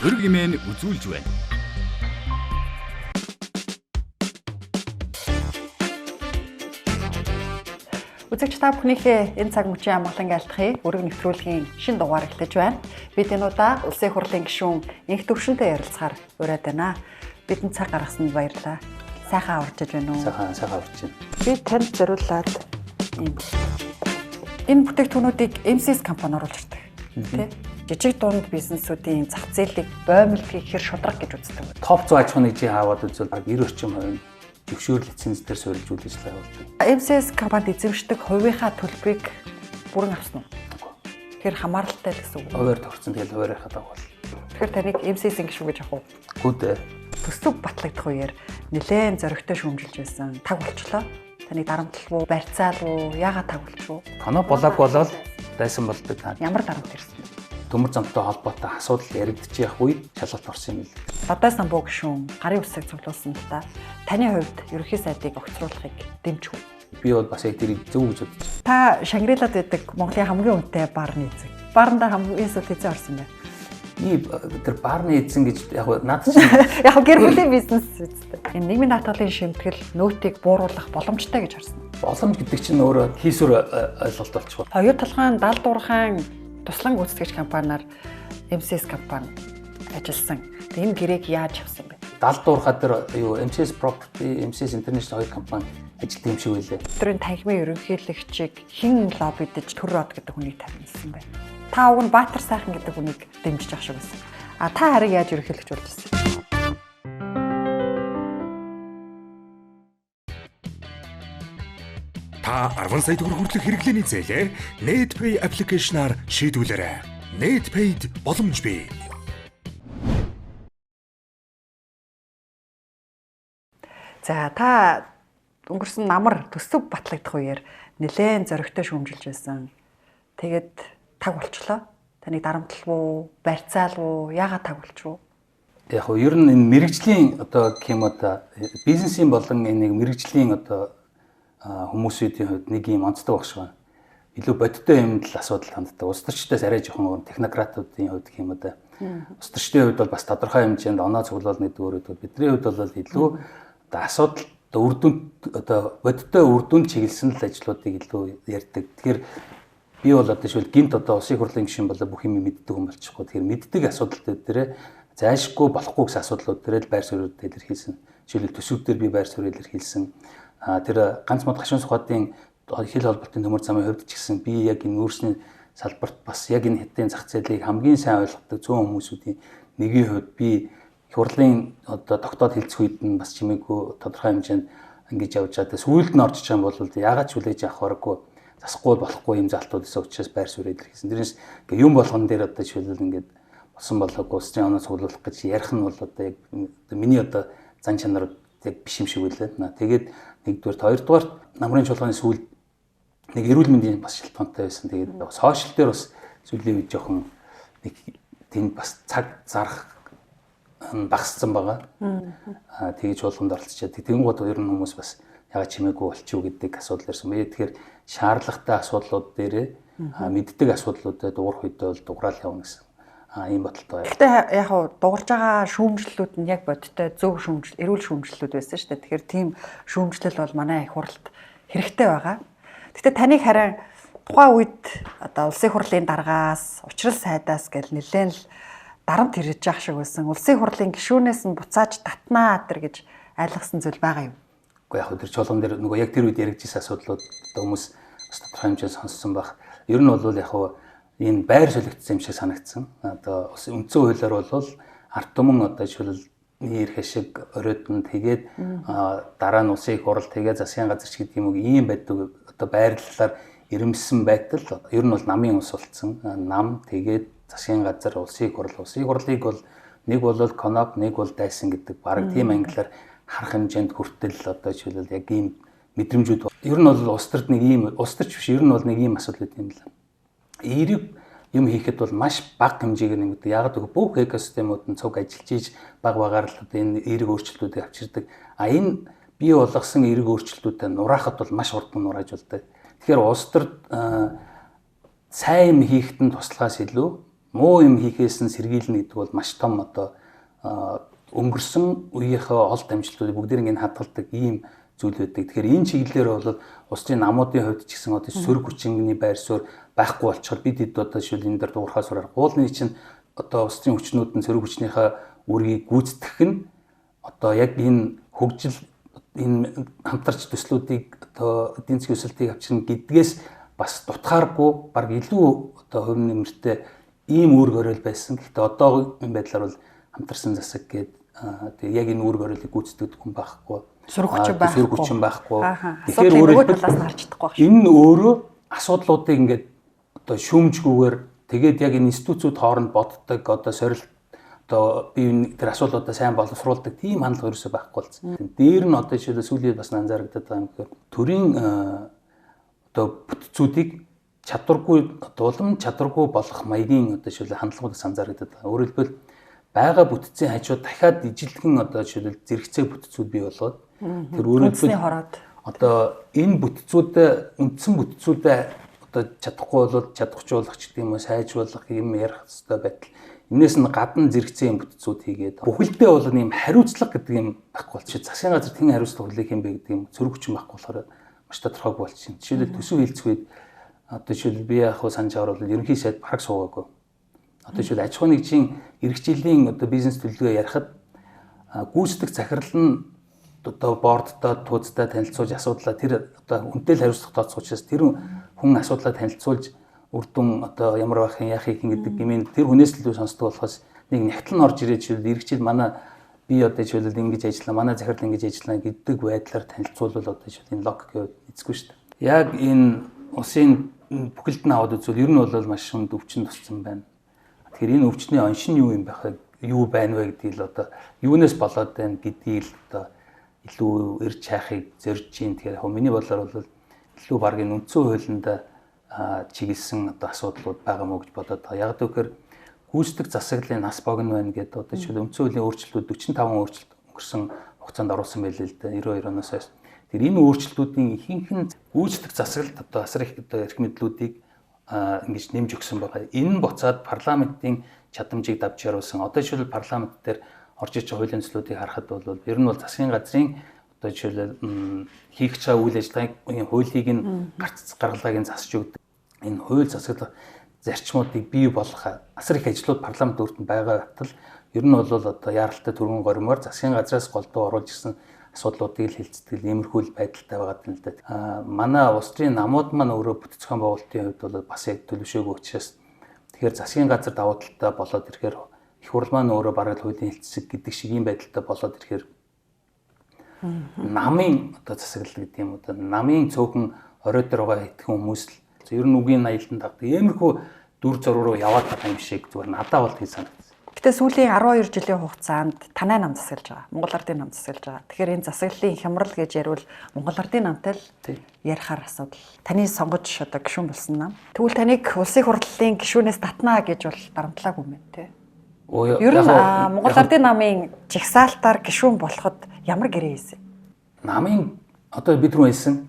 өрг имэн үзүүлж байна. Үзэгч та бүхнийхээ энэ цаг мөчийн амгалан айлтгахыг өрг нэвтрүүлгийн шинэ дугаар эхлэж байна. Бид энэ удаа Улсын их хурлын гишүүн Инх Төвшөнтэй ярилцахаар ураад байна. Бидэнд цаг гаргасанд баярлалаа. Сайхан аварчиж байна уу? Сайхан аварч байна. Би танд зориулаад энэ бүтээгдэхүүнүүдийг MCS компани оруулж ирдэг. Тэ? Жижиг дунд бизнесүүдийн зах зээлийг боомлохыг хэр шударга гэж үздэг вэ? Топ 100 аж ахуйн нэгжийн хаваад үзвэл баг 90% зөвшөөрөл лиценз дээр суурилж үйлчлэл явуулж байна. MCS компанид эзэмшдэг хувийнхаа төлбөрийг бүрэн авсан уу? Тэгэхээр хамааралтай л гэсэн үг. Хуваар тохирсон тэгэл хуваарийнхаа дагуу. Тэгэхээр таныг MCS гişүү гэж авах уу? Гүдээ. Төсөв батлагдах үеэр нэлээд зоригтой шүүмжилж байсан. Таг болчлоо. Таныг дарамтлав уу, барьцаал уу, яагаад таг болчихв? Танаа болоог болоод дайсан болдог. Ямар дарамт ирсэн бэ? Төмөр замтай холбоотой асуудал яригдчих үед шалгалт орсон юм л. Бадай самбуу гишүүн гарын үсэг цуглуулсан л та. Таны хувьд ерөнхий сайдыг огцруулахыг дэмжих үү? Би бол бас яг тэрийг зөв гэж бодож байна. Та Шангрилад байдаг Монголын хамгийн үнэтэй барны эзэг. Барнда хамгийн сүүл эзэн орсон байна. Тэр барны эзэн гэж яг наад чинь яг гэр бүлийн бизнес үстэй. Энэ нийгмийн даатгалын шимтгэл нөөтийг бууруулах боломжтой гэж харсан. боломж гэдэг чинь өөрөө хийсвэр ойлголт болчихвол. Хоёр талхаан далд уурхайн туслан гүйцэтгэгч компаниар MCS компани ажилласан. Энэ гэрээг яаж авсан бэ? Далд уурхаа дээр MCS Property, MCS International хоёр компани ажилтдаг юм шиг байлээ. Өдрийн танхимын ерөнхийлөгчийг хэн лоббидж төр род гэдэг хүнийг тавьсан байна. Та уг нь Баатар сайхан гэдэг хүнийг дэмжиж ах шиг байсан. А та харийг яаж ерөнхийлөгч болж ирсэн? Та 10 сая төгрөг хүртэлх хэрэглээний зээлээ NetPay аппликейшнаар шийдвүүлээрэй. NetPay-д боломж бий. За та өнгөрсөн намар төсөв батлагдах үеэр нэлээд зоригтой шүүмжилж байсан. Тэгээд таг болчлоо. Таныг дарамтлав уу, барьцаал уу, яагаад таг болчихв? Яг нь ер нь энэ мэрэгжлийн гэх юм бизнесийн болон энэ мэрэгжлийн хүмүүсийн хувьд нэг юм онцтой багш байна. Илүү бодиттой юмд л асуудал ханддаг. Улс төрчдөөс арай жоохон технократуудын хувьд гэх юм улс төрчдийн хувьд бол бас тодорхой хэмжээнд оноо цуглуулна гэдэг өөрөөр бидний хувьд бол илүү асуудал үр дүнд бодиттой үр дүнд чиглэсэн л ажлуудыг илүү ярьдаг. Тэгэхээр би бол жишээл гинт улсын их хурлын гишүүн болоо бүх юм мэддэг хүн болчихгүй. Тэгэхээр мэддэг асуудал дээр зайлшгүй болохгүй гэсэн асуудлууд дээр л байр суурь илэрхийлсэн. Жишээл төсөв дээр би байр суурь илэрхийлсэн. Тэр ганц мод гашуун сухатын хил холболтын төмөр замын хувьд ч гэсэн би яг энэ өөрсний салбарт бас яг энэ хэдийн зах зээлийг хамгийн сайн ойлгодог 100 хүмүүсүүдийн нэгийн хувьд би их хурлын тогтоод хэлцэх үед нь бас чимээгүй тодорхой хэмжээнд ингэж явж байгаа. Сүүлд нь орж ичсэн бол яагаад ч хүлээж авах хэрэггүй засахгүй болохгүй юм залтууд гэсэн учраас байр суурь илэрхийлсэн. Тэрнээс юм болгон дээр жишээлбэл ингэж болсон болоогүй улсын оноо цуглуулах гэж ярих нь бол яг миний зан чанар яг биш юм шиг үлээ. Тэгээд нэгдүгээр, хоёрдугаар намрын чуулганы сүүл нэг эрүүл мэндийн бас шилтгаантай байсан. Тэгээд сошиал дээр бас сүүлийн үед жоохон нэг тэнд бас цаг зарах багассан байгаа. Тэгээд чуулганд оролцчихад тэгэнгүүт ер нь хүмүүс бас ягаад чимээгүй болчихв гэдэг асуудал ирсэн. Тэгэхээр шаардлагатай асуудлууд дээрээ мэддэг асуудлуудад уурах үедээ бол дуграал явна гэсэн. Ийм бодолтой байна. Гэхдээ яг дуурж байгаа шүүмжлэлүүд нь яг бодиттой зөв шүүмжлэл, эрүүл шүүмжлэлүүд байсан шүү дээ. Тэгэхээр тийм шүүмжлэл бол манай их хурлд хэрэгтэй байгаа. Гэхдээ таныг харин тухайн үед улсын хурлын даргаас, учрал сайдаас гэл нэлээд л дарамт хэрэгж явах шиг байсан. Улсын хурлын гишүүнээс нь буцааж татнаа гэдэг гэж айлгсан зүйл байгаа юм. Уу яг тэр чуулган дээр нөгөө яг тэр үед яригдсан асуудлууд хүмүүс бас тодорхой хэмжээнд сонссон баг. Ер нь бол яг энэ байр солигдсон юм шиг санагдсан. Үндсэн хуулиар бол ард түмэн жишээлбэл нэр хэшиг оройтон тэгээд дараа нь улсын их хурл тэгээд засгийн газар ч гэдэг юм уу ийм байдаг байрлалаар ирэмсэн байтал ер нь бол намын ус болцсон. Нам тэгээд засгийн газар улсын их хурлыг бол нэг бол коноп нэг бол дайсан гэдэг баг тийм англиар харах хэмжээнд хүртэл жишээлбэл яг ийм мэдрэмжүүд ер нь бол улс төрд нэг ийм улс төрч биш ер нь бол нэг ийм асуудал үүд юм л. Эерэг юм хийхэд бол маш бага хэмжээгээр нэмэгддэг. Яг л бүх экосистемууд нь цуг ажиллаж ийж баг багаар л энэ эерэг өөрчлөлтүүдийг авчирдаг. Энэ бий болгосон эерэг өөрчлөлтүүдэд нураахад бол маш хурдан нурааж болдог. Тэгэхээр улс төрд сайн юм хийхэд нь туслахаас илүү муу юм хийхээс нь сэргийлнэ гэдэг бол маш том одоо өнгөрсөн үеийнхээ ол дамжлтуудыг бүгдийг ингэ хадгалдаг ийм зүйл байдаг. Тэгэхээр энэ чиглэлээр бол улсын намуудын хувьд ч гэсэн одоо сөрөг хүчингийн байр суурь байхгүй болчиход бид хэд одоо шил энэ дээр дуурхай сураар гуулны чинь одоо улсын хүчнүүд нь сөрөг хүчнийхээ үргийг гүйцэтгэх нь одоо яг энэ хөгжил энэ хамтарч төслүүдийг одоо эдийн засгийн өсөлтийг авчирна гэдгээс бас дутхааргүй баг илүү одоо хувь нэмэртэй ийм үүрэг оройл байсан. Гэхдээ одоогийн байдлаар бол хамтарсан засаг гээд яг энэ үүрэг оройлыг гүйцэтгэдэг хүн байхгүй. Сөрөг хүчин байхгүй. Тэгэхээр өөрөө талаас нь харж чадахгүй байна. Энэ өөрөө асуудлуудыг ингээд одоо шүүмжгүйгээр тэгээд яг энэ институцүүд хооронд боддог одоо сорилт одоо би тэр асуудлуудаа сайн боловсруулдаг тийм хандлага ерөөсөй байхгүй болсон. Дээр нь одоо жишээлбэл сүүлийн бас анзаарэгдэад байгаа юм гэхээр төрийн одоо бүтцүүдийг чадваргүй дулам чадваргүй болох маягийн одоо жишээлбэл хандлагуудаас анзаарэгдэад байгаа. Өөрөөр хэлбэл байгаа бүтцийн хажууд дахиад ижилхэн одоо жишээлбэл зэрэгцээ бүтцүүд бий болоод тэр өөрөөр хэлбэл одоо энэ бүтцүүдээ үндсэн бүтцүүдээ одоо чадахгүй бол чадахжуулах ч гэдэг юм уу сайжруулах юм ярих хэрэгтэй байтал энээс нь гадна зэрэгцээ юм бүтцүүд хийгээд бүхэлдээ бол нэм хариуцлага гэдэг юм байхгүй болчих. Засгийн газар тэн хариуцлага хүлээх юм бэ гэдэг юм цөрөг хүчин байхгүй болохоор маш тодорхойгүй болчих. Жишээлбэл төсөв хилцэх үед одоо жишээлбэл би яг хуу санаж аваад бол ерөнхий сайд бараг суугаагүй. Одоо жишээл аж ахуйн нэгжийн эрхчлэлийн одоо бизнес төлөвлөгөө ярихад гүйцэтгэх захирал нь одоо бордтой тууцтай танилцуулж асуудлаа тэр одоо хүнтэй хариуцлага тооцох учраас тэр хүн асуудлаа танилцуулж үр дүн одоо ямар байх юм яах юм гэдэг гэмээр тэр хүнээс л сонсдог болохоос нэг нягтлан орж ирээд жишээл эргчил манай би одоо жишээл ингэж ажиллана манай захирал ингэж ажиллана гэдэг байдлаар танилцуулбал одоо жишээл энэ логикийн хувьд эцгүй шүү дээ. Яг энэ улсын бүхэлд нь аваад үзвэл ер нь бол маш хүнд өвчин туссан байна. Тэгэхээр энэ өвчний оншин юу юм байх юу байна вэ гэдгийг л одоо юунаас болоод байна гэдгийг л одоо илүү эрж хайхыг зорж чинь. Тэгэхээр миний бодлоор бол илүү баг энэ үндсэн хуулинд чиглэсэн одоо асуудлууд байгаа мó гэж бодоод байгаа. Яг гэвэл гүйцэтгэх засаглалын нас богино байна гэдэг одоо жишээл үндсэн хуулийн өөрчлөлтүүд 45 өөрчлөлт өнгөрсөн хугацаанд оруулсан байлээ л да 92 оноос хойш. Тэр энэ өөрчлөлтүүдийн ихэнх нь гүйцэтгэх засаглалт одоо асар их одоо эрх мэдлүүдийг ингэж нэмж өгсөн байгаа. Энэ нь буцаад парламентын чадамжийг давж яруулсан. Одоо жишээл парламент дээр орж иж байгаа хуулийн төслүүдийг харахад бол ер нь бол засгийн газрын одоо жишээл хийх чаа үйл ажиллагааг хуулийг нь гаргалагыг нь засч өгдөг. Энэ хууль засаглах зарчмуудыг бий болгох асар их ажлууд парламент өөртөө байгаа батал ер нь бол одоо яаралтай түргэн горимоор засгийн газраас голдуу оруулж ирсэн асуудлуудыг л хилцдэг иймэрхүү байдалтай байгаа юм л да. Манай улс төрийн намууд маань өөрөө бүтэц зохион байгуулалтын хувьд бол бас яг төлөвшөөгүй учраас тэгэхээр засгийн газар давуу талтай болоод ирэхээр их хурл маань өөрөө бараг хуулийн хэлцэг гэдэг шиг ийм байдалтай болоод ирэхээр намын одоо засаглал гэдэг юм одоо намын цөөхөн орой дээр байгаа хэдхэн хүмүүс л ер нь үгийн аялалтанд тавдаг. Иймэрхүү дүр зураг руу яваад байгаа юм шиг зүгээр надад бол тийм санагдсан. Гэтэ сүүлийн 12 жилийн хугацаанд танай нам засаглаж байгаа. Монгол Ардын нам засаглаж байгаа. Тэгэхээр энэ засаглалын хямрал гэж ярил Монгол Ардын намтай л ярихаар асуудал. Таны сонгож одоо гишүүн болсон нам. Тэгвэл таныг улсын хурлын гишүүнээс татнаа гэж бол дарамтлаагүй юм байна те. Ер нь Монгол Ардын намын жигсаалтаар гишүүн болоход ямар гэрээ хийсэн? Намын одоо бид рүү хэлсэн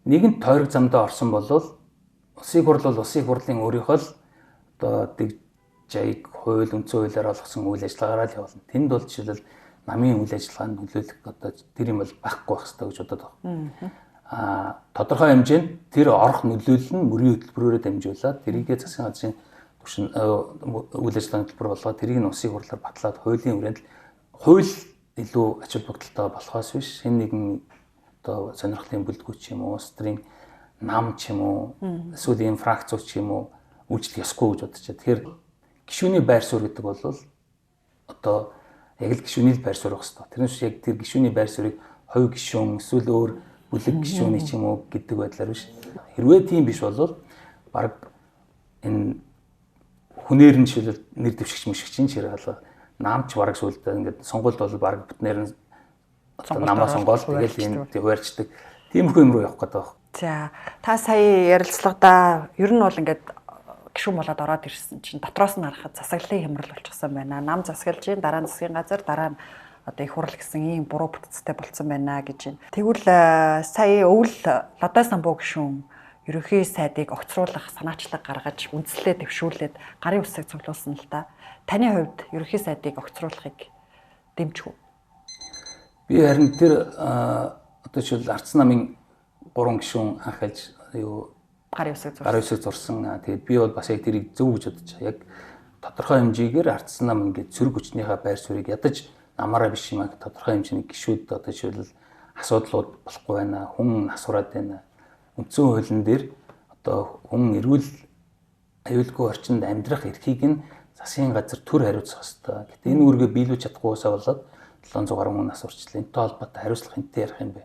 нэгэнт тойрог замдаа орсон болвол улсын хурл бол улсын хурлын өөрийнхөө л одоо жайг хууль үндсэн хуулиар олгосон үйл ажиллагаараа л явуулна. Тэнд бол жишээлбэл намын үйл ажиллагаанд нөлөөлөх одоо тэр юм бол байхгүй байх хэрэгтэй гэж бодоод байна. Тодорхой хэмжээнд тэр орох нөлөөлөл нь мөрийн хөтөлбөрөөрөө дамжуулаад тэрийгээ засгийн газрын түвшин үйл ажиллагааны хөтөлбөр болгоод тэрийг нь улсын хурлаар батлаад хуулийн хүрээнд хууль илүү ач холбогдолтой болохоос биш хэн нэгэн одоо сонирхлын бүлдгүү ч юм уу улс төрийн нам ч юм уу эсвэл ийм фракцууд ч юм уу үйлчлэх ёсгүй гэж бодож байна. Тэгэхээр гишүүний байр суурь гэдэг бол одоо яг л гишүүний байр суурь байх хэрэгтэй. Тэрнээс яг тэр гишүүний байр суурийг хувь гишүүн эсвэл өөр бүлэг гишүүний ч юм уу гэдэг байдлаар биш. Хэрвээ тийм биш бол баг энэ хүнээр нь шилэл нэр дэвшигч мөшгчийн чирэг алга наамч бараг сүлдээ ингээд сонгуульд бол баг бүтнээр нь намаа сонгоол тэгэл энэ хуваарчдаг. Тиймэрхүү юм руу явах гэдэг байна. За та сая ярилцлагадаа ер нь бол ингээд гишүүн болоод ороод ирсэн чинь дотроос нь харахад засаглалын хямрал болчихсон байна. Нам засаглаж чинь дараа нь засгийн газар дараа нь одоо их хурл гэсэн ийм буруу бүтцтэй болцсон байна гэж байна. Тэгвэл сая өвөл Лодой самбуу гишүүн ерөнхий сайдыг огцруулах санаачлаг гаргаж үндслээ дэвшүүлээд гарын үсэг цуглуулсан л да. Таны хувьд ерөнхий сайдыг огцруулахыг дэмжих үү? Би харин тэр одоо жишээл Ардсан намын 3 гишүүн анхайлж гарын үсэг зурсан. Тэгээд би бол бас яг тэрийг зөв гэж бодож байгаа. Яг тодорхой хэмжээгээр Ардсан нам ингээд цэрэг хүчнийхээ байр суурийг ядаж намаараа биш юм аа тодорхой хэмжээний гишүүд одоо жишээл асуудлууд болохгүй байна. Хүн насвараад байна. Үндсэн хуулийн дээр одоо хүн эрүүл аюулгүй орчинд амьдрах эрхийг нь засгийн газар төр хариуцах ёстой. Гэтэ энэ үүргээ биелүүлж чадахгүйсаа болоод 700 гаруй хүн нас урчлаа. Энэтэй холбоотой хариуцлага хэнтэй ярих юм бэ?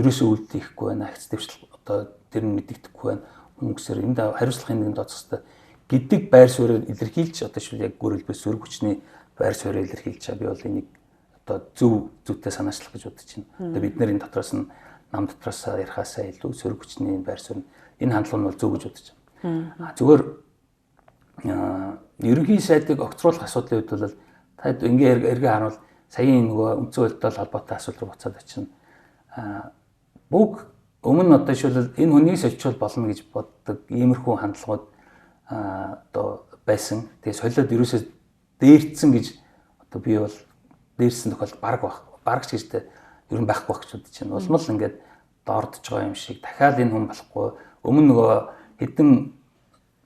Ерөөсөө үлдээхгүй байна. Агц дэвшил одоо тэр нь мэдэгдэхгүй байна. Хүмүүсээр энд хариуцлага хэмнэгэнд тооцох ёстой гэдэг байр суурийг илэрхийлж одоо шил яг гөрөлбөс сөрөг хүчний байр суурийг илэрхийлж байгаа. Би бол энийг одоо зүйтэй санаачлах гэж бодож байна. Одоо бид нэр энэ дотроос нь нам дотроос ярихаасаа илүү сөрөг хүчний байр суурь энэ хандлага нь бол зөв гэж бодож байна. Зүгээр ерөнхий сайдыг огцруулах асуудлын үед бол та ингээ эргээ харуул саяын нөгөө үндсэн хуультай холбоотой асуудал руу буцаад очино. Бүгд өмнө одоо жишээлбэл энэ хүнийг сольчвол болно гэж боддог иймэрхүү хандлагууд одоо байсан. Тэгээ солиод ерөөсөө дээрцсэн гэж одоо би бол дээрсэн тохиолдол баг ч гэжтэй ер нь байхгүй байх гэж бодож байна. Улмал ингээд доордож байгаа юм шиг дахиад энэ хүн болохгүй. Өмнө нөгөө хэдэн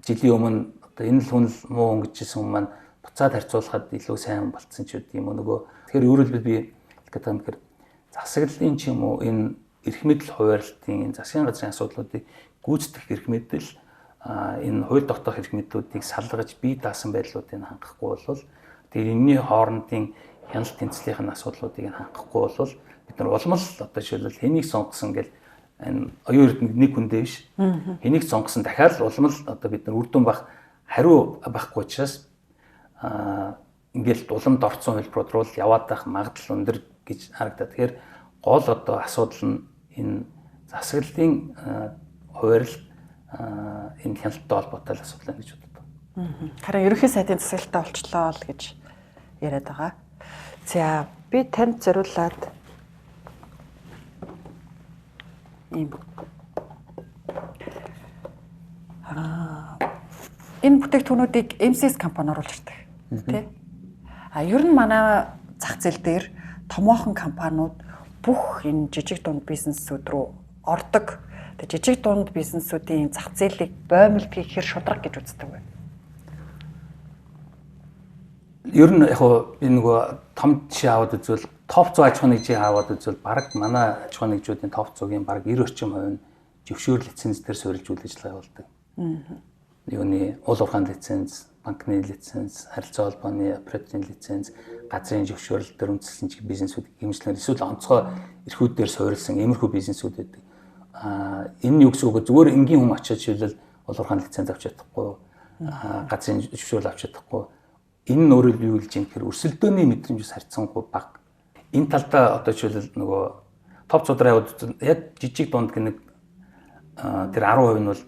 жилийн өмнө одоо энэ л хүн л муу хүн гэжсэн хүн маань буцаад харьцуулахад илүү сайн болцсон ч үгүй юм нөгөө. Тэгэхээр өөрөлдөө би гэдэг юм хэрэг засаглалын ч юм уу энэ эрх мэдэл хуваарлтын энэ засгийн газрын асуудлуудыг гүйцэтгэх эрх мэдэл энэ хууль тогтоох эрх мэдлүүдийг салгаж бие даасан байдлуудыг хангахгүй бол тэгээд энэний хоорондын хяналт тэнцлийнх нь асуудлуудыг хангахгүй бол бид нар улмал одоо жишээлбэл хэнийг сонгосон гэл энэ оюун эрдэнэ нэг хүндээ биш хэнийг сонгосон дахиад улмал одоо бид нар үр дүн бах хариу байхгүй учраас ингээл уламд орцсон хэлбэрүүд рүү яваад байх магадлал өндөр гэж харагдаад. Тэгэхээр гол одоо асуудал нь энэ засаглалын хуваарлт энэ хяналттай холбоотой асуудал гэж боддог. Харин ерөнхий сайдын засаглалтай болчлоо л гэж яриад байгаа. За би танд зориулаад ийм энэ бүтээгдэхүүнүүдийг MCS компани оруулж ирдэг. Тэ? Ер нь манай зах зээл дээр томоохон компаниуд бүх энэ жижиг дунд бизнесүүд рүү ордог. Тэгээ жижиг дунд бизнесүүдийн зах зээлийг боомлдгийг хэр шудраг гэж үздэг вэ? Ер нь яг энэ нөгөө том жишээ аваад үзвэл топ 100 аж ахуйн нэгжийг аваад үзвэл баг манай аж ахуйн нэгжүүдийн топ 100-ийн баг 90% нь зөвшөөрөл лиценз дээр суурилж үйл ажиллагаа явуулдаг. Юуны уул уурхайн лиценз, банкны лиценз, харилцаа холбооны операторын лиценз, газрын зөвшөөрөл дээр үндэслэн чиг бизнесүүд хэмжлэн эсвэл онцгой эрхүүдээр суурилсан иймэрхүү бизнесүүд байдаг. Энэ нь юу гэсэн үг вэ? Зүгээр энгийн хүн очиж шилэл уул уурхайн лиценз авч чадахгүй, газрын зөвшөөрөл авч чадахгүй. Энэ нь өөрөөр юу хэлж юм гэхээр өрсөлдөөний мэдрэмжс харьцангуй бага. Энэ талдаа одоо жишээлбэл нөгөө топ цудраа яваад яг жижиг дунд гэнэг тэр 10% нь бол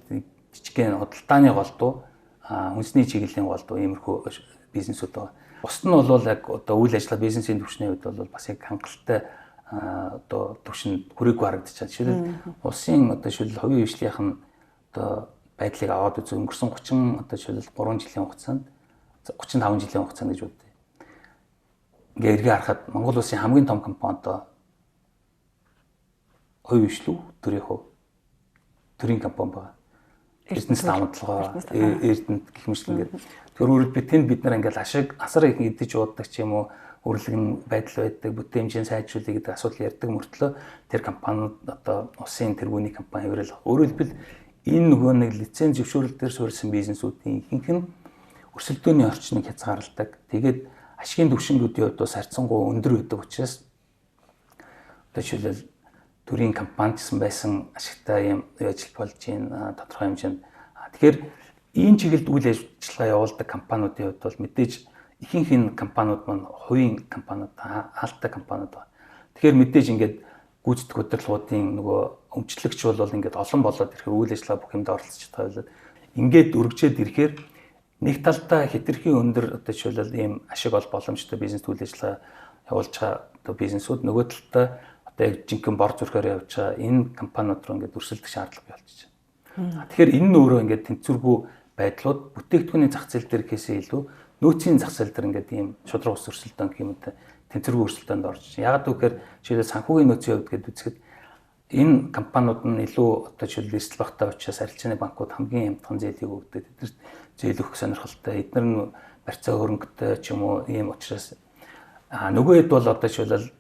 жижигхэн худалдааны голдуу хүнсний чиглэлийн голдуу иймэрхүү бизнесүүд байгаа. Бусд нь бол яг одоо үйл ажиллагаа бизнесийн түвшний хувьд бол бас яг хангалттай одоо түвшинд хүрээгүй харагдаж байна. Жишээлбэл улсын одоо жишээлбэл хувийн хвшлийнх нь одоо байдлыг аваад үзэн өнгөрсөн 30 одоо жишээлбэл 3 жилийн хугацаанд 35 жилийн хугацаанд гэж бодъё. Ингээ эргээ харахад Монгол улсын хамгийн том компани одоо хувийн хвшлүү төрийн компани байгаа. Бизнес дамжлагаа эрдэнэт гэх мэт ингээд тэр өөрөөр би тэнд бид нар ингээд асар их идэж ууддаг ч юм уу өрлөгн байдал байдаг бүтээн хэмжээ сайжруулах гэдэг асуудал ярьдаг мөртлөө тэр компаниуд одоо улсын тэргүүний компани хэврэл өөрөөр хэлбэл энэ нөгөө нэг лиценз зөвшөөрөл дээр суурилсан бизнесүүдийн ихэнх нь өрсөлдөөний орчныг хязгаарладаг. Тэгээд ашигын түвшингүүдийн хувьд бас харьцангуй өндөр байдаг учраас одоо жишээлбэл төрийн компани гэсэн байсан ашигтай юм ажил болж байна тодорхой хэмжээнд. Тэгэхээр ийм чиглэлд үйл ажиллагаа явуулдаг компаниудын хувьд бол мэдээж ихэнх энэ компаниуд маань хувийн компаниуд хаалттай компаниуд байна. Тэгэхээр мэдээж ингээд гүйцэтгэх удирдлагуудын нөгөө өмчлөгч бол ингээд олон болоод ирэхээр үйл ажиллагаа бүх юмд оролцож тавилаад ингээд өргөжөөд ирэхээр нэг талдаа хэтэрхий өндөр одоо жишээлбэл ийм ашиг ол боломжтой бизнес үйл ажиллагаа явуулж байгаа одоо бизнесүүд нөгөө талдаа яг жинхэнэ бор зүрхээр явж байгаа энэ компаниуд руу ингээд өрсөлдөх шаардлага болчихж байна. Тэгэхээр энэ нь өөрөө ингээд тэнцвэргүй байдлууд бүтээгдэхүүний зах зээл дээр гэхээсээ илүү нөөцийн зах зээл дээр ингээд ийм шудраг ус өрсөлдөөн гэх юм уу тэнцвэргүй өрсөлдөөнд орж байна. Яагаад гэвэл жишээлбэл санхүүгийн нөөцийн хувьд гээд үзэхэд энэ компаниуд нь илүү одоо жишээлбэл эрсдэл багтаа учраас арилжааны банкуд хамгийн хямдхан зээлийг өгдөг. Тэднэрт зээл өгөх сонирхолтой. Эдгээр нь барьцаа хөрөнгөтэй ч юм уу ийм учраас нөгөө хэд бол одоо жишээлбэл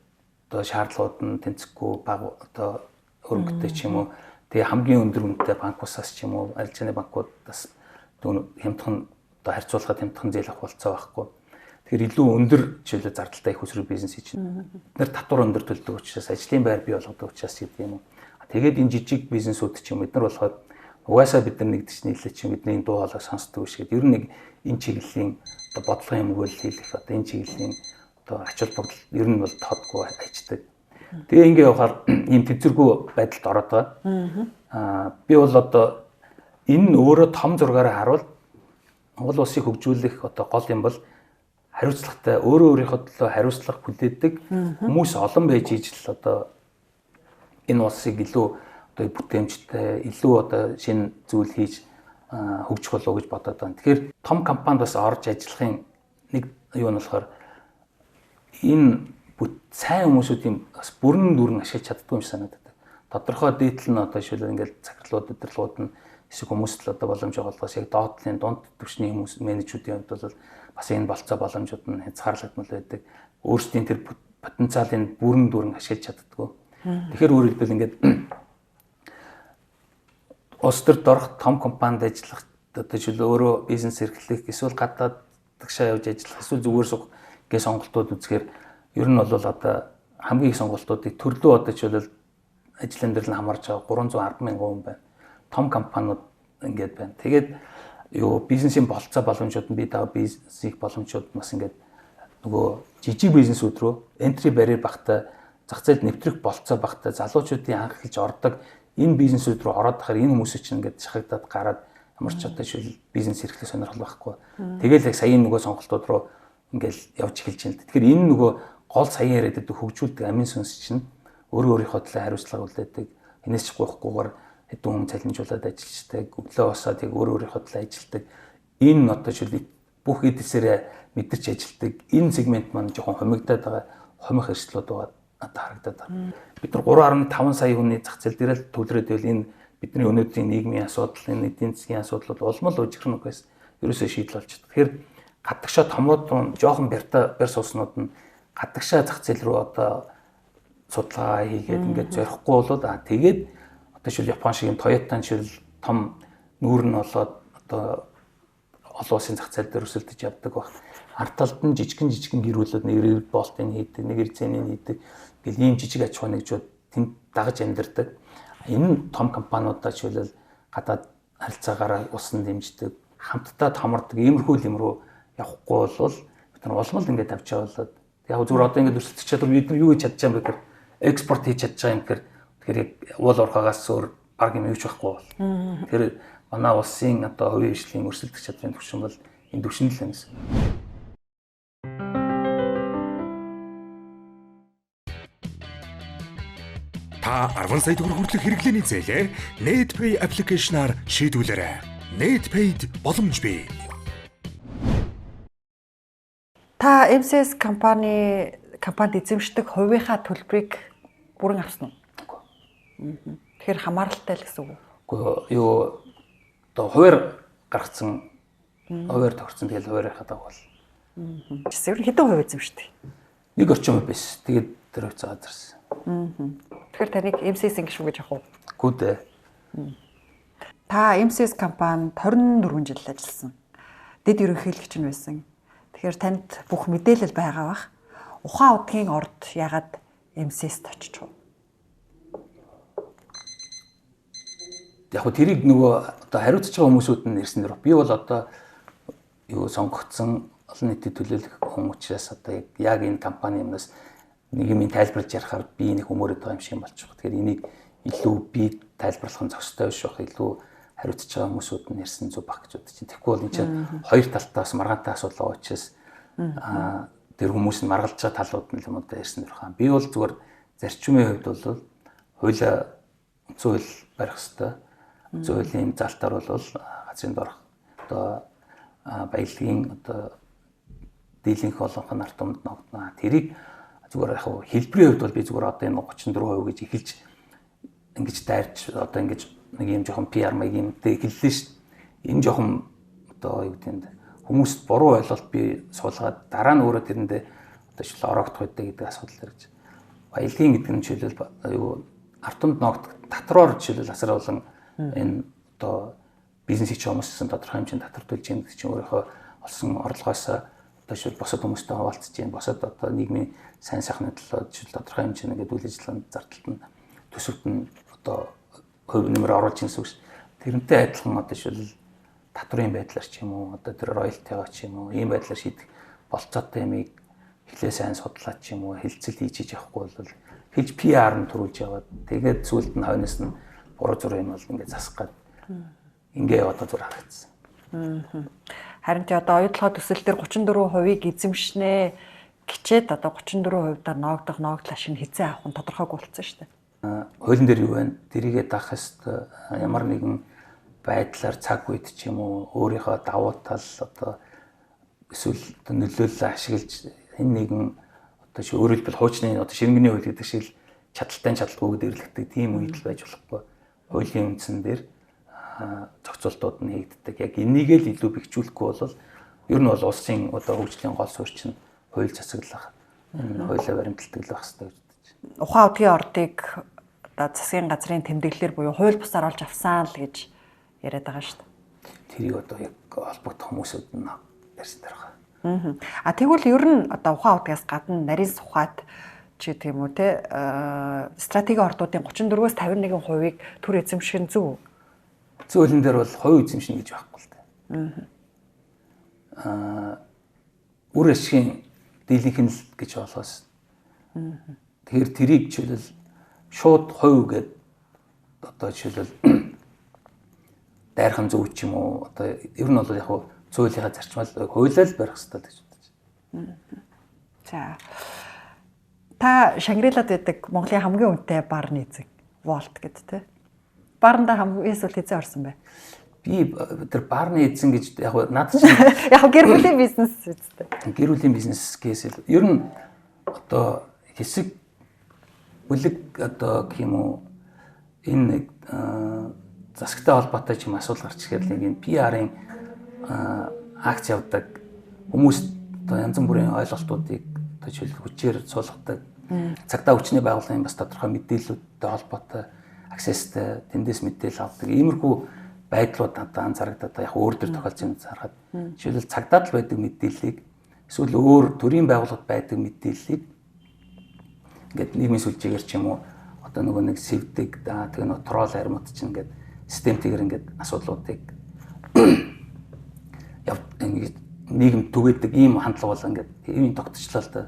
одоо шаардлагууд нь тэнцэхгүй бага одоо хөрөнгөтэй ч юм уу тэгээ хамгийн өндөр үнэтэй банкусаас ч юм уу арилжааны банкудаас хямдхан одоо харьцуулахад хямдхан зээл авах болцоо байхгүй. Тэгэхээр илүү өндөр жишээлбэл зардалтай их усрын бизнес хийж байна. Бид нар татвар өндөр төлдөг учраас ажлын байр бий болгодог учраас гэдэг юм уу. Тэгээд энэ жижиг бизнесүүд ч юм бид нар болохоор угаасаа бид нар нэгдэж нийлээ чи бидний дуу хоолойг сонсдог биш гэдэг. Ер нь нэг энэ чиглэлийн одоо бодлогын өмгөөлөл хийх одоо энэ чиглэлийн одоо ач холбогдол ер нь бол тоодгүй аждаг. Тэгээ ингээ явахаар ийм тэнцвэргүй байдалд ороод байгаа. Би бол одоо энэ нь өөрөө том зургаараа харуул Монгол улсыг хөгжүүлэх одоо гол юм бол хариуцлагатай өөрөө өөрийнхөө төлөө хариуцлага хүлээдэг хүмүүс олон байж ижил одоо энэ улсыг илүү одоо бүтээмжтэй илүү одоо шинэ зүйл хийж хөгжих болов гэж бодоод байна. Тэгэхээр том компанид бас орж ажиллахын нэг юу нь болохоор энэ сайн хүмүүсүүдийн бас бүрэн дүрэн ашиглаж чаддгүй юм шиг санагдаад. Тодорхой дээдл нь одоо жишээлбэл ингээд захирлууд өдрлүүд нь эсвэл хүмүүст л одоо боломж олгохоос яг доотлын дунд түвшний хүмүүс менежүүдийн хувьд бол бас энэ болцоо боломжууд нь хязгаарлагдмал байдаг. Өөрсдийн тэр потенциалын бүрэн дүрэн ашиглаж чаддгүй. Тэгэхээр өөрөөр хэлбэл ингээд улс төрд орох том компанид ажиллах одоо жишээл өөрөө бизнес эрхлэх эсвэл гадаад тагшаа явж ажиллах эсвэл зүгээр суух гэх сонголтууд үзэхээр ер нь бол одоо хамгийн их сонголтуудыг төрлөө одоо жишээл ажлын дээр нь хамарч байгаа 310 мянган хүн байна. Том компаниуд ингээд байна. Тэгээд юу бизнесийн болцоо боломжууд нь бий даа бизнесийн боломжууд бас ингээд нөгөө жижиг бизнесүүд рүү entry barrier багтай зах зээлд нэвтрэх болцоо багтай залуучуудын анх эхэлж ордог энэ бизнесүүд рүү ороод тахаар энэ хүмүүсийг чинь ингээд шахагдаад гараад ямар ч одоо шил бизнес эрхлэх сонирхол байхгүй. Тэгэл яг саяын нөгөө сонголтууд руу ингээд явж эхэлж байна. Тэгэхээр энэ нөгөө гол саяын яриад байдаг хөгжүүлдэг амин сүнс чинь өөрийнхөө төлөө хариуцлага үлдээдэг. Энэс ч гойхгүйгээр хэдэн хүн цалинжуулаад ажиллаждаг, өглөө босоод яг өөрийнхөө төлөө ажилладаг. Энэ одоо шил бүх эдсээрээ мэдэрч ажилладаг. Энэ сегмент маань жоохон хомигдаад байгаа, хомих эрсдлүүд байгаа надад харагдаад байна. Бид нар 3.5 сая хүний зах зээл дээр л төвлөрөөд байвал энэ бидний өнөөдрийн нийгмийн асуудал, энэ эдийн засгийн асуудлууд улмал ужигрын үгээс ерөөсөө шийдэл болж байна. Тэгэхээр гадагшаа томрууд жоохон бэр суснууд нь гадагшаа зах зээл рүү одоо судалгаа хийгээд ингээд зорихгүй болоод тэгээд одоо шил Япон шиг Toyota шил том нүүр нь болоод одоо олон улсын зах зээл дээр өсөлдөж явдаг баг. Ард талд нь жижигэн гэрүүлүүд нэг болтын хийдэг, нэг эрзэний хийдэг гэл ийм жижиг аж ахуй нэгжүүд тэнд дагаж амьдардаг. Энэ том компаниудаа жишээлбэл гадаад харилцаагаараа усан дэмждэг, хамтдаа томордог иймэрхүү юм руу явахгүй бол бид нар улмал ингээд авчаа болоод яг зүгээр одоо ингээд өсөлтөж чадвар бид нар юу хийж чадчих юм бэ гэхээр экспорт хийж чадж байгаа юм гэхээр тэгэхээр яг уул уурхаагаас өөр баг юм юуч байхгүй бол. Тэгэхээр манай улсын одоо хувийн хөгжлийн өрсөлдөх чадрын түвшин бол энэ түвшин л юмсэн. Та 10 сая төгрөг хүртэлх хэрэглээний зээлээ NetPay аппликейшнаар шийдвүлээрэй. NetPay-д боломж бий. Та MCS компанид эзэмшдэг хувийнхаа төлбөрийг бүрэн авсан уу? Тэгэхээр хамааралтай л гэсэн үг. Үгүй юу одоо хуваар гаргацсан хуваар тохирсон тэгэл хуваарийнхаа дагуу бол. Зөвхөн хэдэн хувь эзэмшдэг? 1 орчим хувь байсан. Тэгээд тэр хувь цаа зарсан. Тэгэхээр таныг MCS гişүү гэж авах уу? Үгүй дээ. Та MCS компанид 24 жил ажилласан. Дэд ерөнхийлөгч нь байсан. Тэгэхээр танд бүх мэдээлэл байгаа бах. Ухаан удгийн орд ягаад MCS-д очиж вэ? Яг хөө тэрийг нөгөө одоо хариуцж байгаа хүмүүсүүд нь ирсэн дэр. Би бол одоо юу сонгогдсон олон нийтийн төлөөлөх хүн учраас одоо яг энэ компани юмнаас нэг юм тайлбарлаж ярихаар би нэг өмөрөд байгаа юм шиг болчих. Тэгэхээр энийг илүү би тайлбарлах нь зохистой биш байх. Илүү хариуцж байгаа хүмүүсүүд нь ирсэн зүг баг гэж бодож байна. Тэгэхгүй бол энэ чинь хоёр талтаас маргаантай асуудал учраас тэр хүмүүс нь маргалж байгаа талууд нь юм одоо ирсэн дэр хаа. Би бол зүгээр зарчмын хувьд бол хуулиа үндсэн хууль барих хэрэгтэй. зөөлөн залтаар бол газрын дорх одоо баялагын одоо дийлэнх болгох нь ард түмэнд ногдно. Тэрийг зүгээр яг хэлбэрийн хувьд бол би зүгээр одоо энэ 34% гэж эхэлж ингэж дайрч одоо ингэж нэг юм жоохон PR маягийн хэллээ шүү дээ. Энэ жоохон одоо юу гэдэг нь хүмүүст буруу ойлголт би суулгаад дараа нь өөрөө тэрэндээ одоо шил ороогдох үедээ гэдэг асуудал ирж. Баялагын гэдэг нь жишээлбэл юу ард түмэнд ногдох татраар жишээлбэл асар олон энэ одоо бизнесийг ч хүмүүссэн тодорхой хэмжээнд татварлуулж юм гэдэг чинь өөрийнхөө олсон орлогоос одоо шил босод хүмүүстэй хуваалцаж чинь босод одоо нийгмийн сайн сайхны төлөө жишээл тодорхой хэмжээнд ингээд үйл ажиллагаанд зардалт нь төсөвт нь одоо хувь нэмэр оруулж ирсэн үг ш. Тэрнтэй адилхан одоо шил татврын байдлаар ч юм уу одоо тэр роялтигаа ч юм уу ийм байдлаар шийдэх болцоотой юмыг эхлээ сайн судлаад ч юм уу хэлцэл хийж явахгүй бол хэлж PR нь төрүүлж яваад тэгээд зүйлд нь хойноос нь буруу зүрх юм бол ингээд засах гад ингээ одоо зүр харагдсан. Харин тий одоо оюутлогоо төсөл дээр 34%-ийг эзэмшнэ гिचээд одоо 34%-аар ногдлох шин хизээ авах нь тодорхойгүй болсон шүү дээ. Хуулийн дээр юу вэ? Тэрийгээ даах хэвээр ямар нэгэн байдлаар цаг үед ч юм уу өөрийнхөө давуу тал одоо эсвэл нөлөөлөл ашиглаж энэ нэгэн одоо өөрөлдвөл хуучны одоо ширнгэний хууль гэдэг шиг чадaltaй чадалгүйг дэрлэгдэг тийм үед л байж болохгүй. Хуулийн үндсэн дээр зохицуултууд нь хийгддэг. Яг энийг л илүү бэхжүүлэхгүй бол ер нь бол улсын одоо хөгжлийн гол суурь нь хууль засаглах хуулиа баримталдаг л байх хэрэгтэй гэж бодож байна. Ухаан удгийн ордыг одоо засгийн газрын тэмдэглэлээр буюу хууль бусаар олж авсан л гэж яриад байгаа шүү дээ. Тэрийг одоо яг холбогдох хүмүүсүүд нь ярьсан даа. А тэгвэл ер нь одоо ухаан удгаас гадна нарийн сухад чи тийм үү те стратегийн ордуудын 34-өөс 51%-ийг төр эзэмших нь зөв. Зөөлөн дээр бол хувь эзэмшнэ гэж байхгүй л дээ. Үр ашигын дийлэнх нь л гэж болохоос. Тэгэхээр тэрийг жишээлбэл шууд хувь гэдэг одоо жишээлбэл дайрхан зөв ч юм уу одоо ер нь бол яг зөөлийнхаа зарчмал хуулиар л барих хэрэгтэй гэж бодож байна. За. Та Шангрилад байдаг Монголын хамгийн үнэтэй барны эзэг Волт гэдэг те. Барнда хамгийн эсвэл хэзээ орсон бэ? Би тэр барны эзэн гэж яг над чинь яг гэр бүлийн бизнес үстэй. Гэр бүлийн бизнес гэсэл ер нь одоо хэсэг бүлэг одоо гэх юм уу энэ засагтай холбоотой ч юм асуудал гарч ирэхэд нэг энэ PR-ын акц явдаг хүмүүс одоо янз бүрийн ойлголтуудыг одоо жишээл хүчээр суулгадаг цагдаа хүчний байгууллагын бас тодорхой мэдээллүүдтэй холбоотой аксестэй тэндээс мэдээлэл авдаг иймэрхүү байдлууд одоо анзаарагдаад яг өөр төр тохиолж байгаа зарахад жишээлбэл цагдаад л байдаг мэдээллийг эсвэл өөр төрийн байгууллагад байдаг мэдээллийг ингээд нийгмийн сүлжээгээр ч юм уу одоо нөгөө нэг сэвдэг тэгээ нөгөө трол харимт чинь ингээд системтэйгээр ингээд асуудлуудыг ингээд нийгэм түгээдэг ийм хандлага бол ингээд ийм тогтчлоо л да.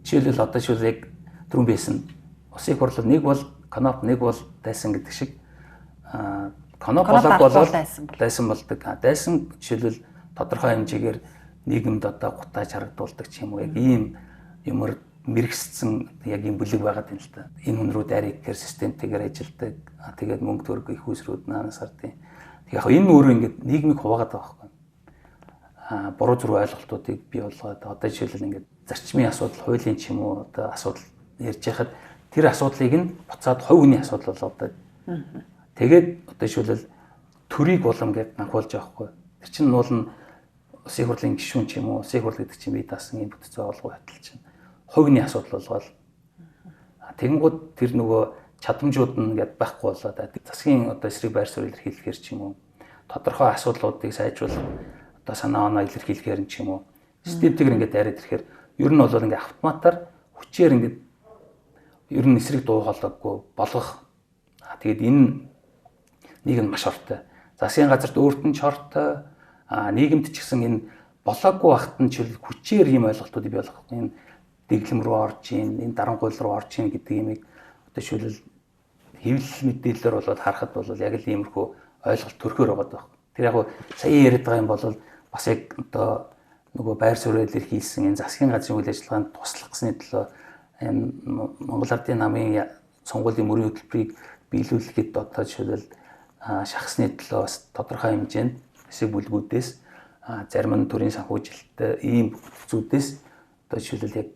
Жишээлбэл одоо шил яг түрүүн байсан усыг хурлал нэг бол каноп нэг бол дайсан гэдэг шиг каноп болоод дайсан болдог. Дайсан жишээлбэл тодорхой хэмжээгээр нийгэмд одоо гутааж харагдуулдаг ч юм уу яг ийм юмар мэрэгссэн яг ийм бүлэг байгаад байна л да. Энэ хүн рүү дайрыг гэр системтэйгээр ажилдаг. Тэгээд мөнгө төгрөг их усрууд наанаас ардын. Яг энэ өөрөө ингээд нийгмийг хуваагаад байгаа байхгүй. Буруу зүрх ойлголтуудыг бий болгоод одоо жишээлбэл ингээд зарчмын асуудал, хуулийн ч юм уу одоо асуудал ярьж байхад тэр асуудлыг нь буцаад хувь хүний асуудал болгоод тэгээд одоо жишээлбэл төрийг улам гэж анхуулж байгаа байхгүй. Тэр чинь уул нь улсын хурлын гишүүн ч юм уу, улсын хурл гэдэг чинь бий даасан юм бүтц байгуулгын хатал чинь хувь хүний асуудал болгоод тэгэнгүүт тэр нөгөө чадамжууд нь ингээд байхгүй болоод засгийн одоо эсрэг байр суурь илэрхийлэхээр ч юм уу тодорхой асуудлуудыг сайжруулах одоо санаа оноо илэрхийлэхээр ч юм уу системтэйгээр ингээд дайраад ирэхээр ер нь бол ингээд автоматар хүчээр ингээд ер нь эсрэг дуу хоолойгүй болгох. Тэгээд энэ нийгэм маш ортой. Засгийн газарт өөрт нь ч ортой. Нийгэмд ч гэсэн энэ болоогүй багт нь чил хүчээр ийм ойлголтуудыг бий болгох. Энэ дэглэм рүү орж ийн, энэ дарангуйл руу орж ийн гэдэг юмыг одоо шилэл хэвлэл мэдээлэлээр болоод харахад бол яг л иймэрхүү ойлголт төрөхөр байгаа даа. Тэр яг сая яриад байгаа юм бол бас яг одоо нөгөө байр суурь илэрхийлсэн энэ засгийн газрын үйл ажиллагаанд туслах гэсний төлөө энэ Монгол Ардын намын сонгуулийн мөрийн хөтөлбөрийг биелүүлэхэд одоо жишээлбэл шахсны төлөө бас тодорхой хэмжээнд хэсэг бүлгүүдээс зарим нь төрийн санхүүжилттэй ийм бүтцүүдээс одоо жишээлбэл яг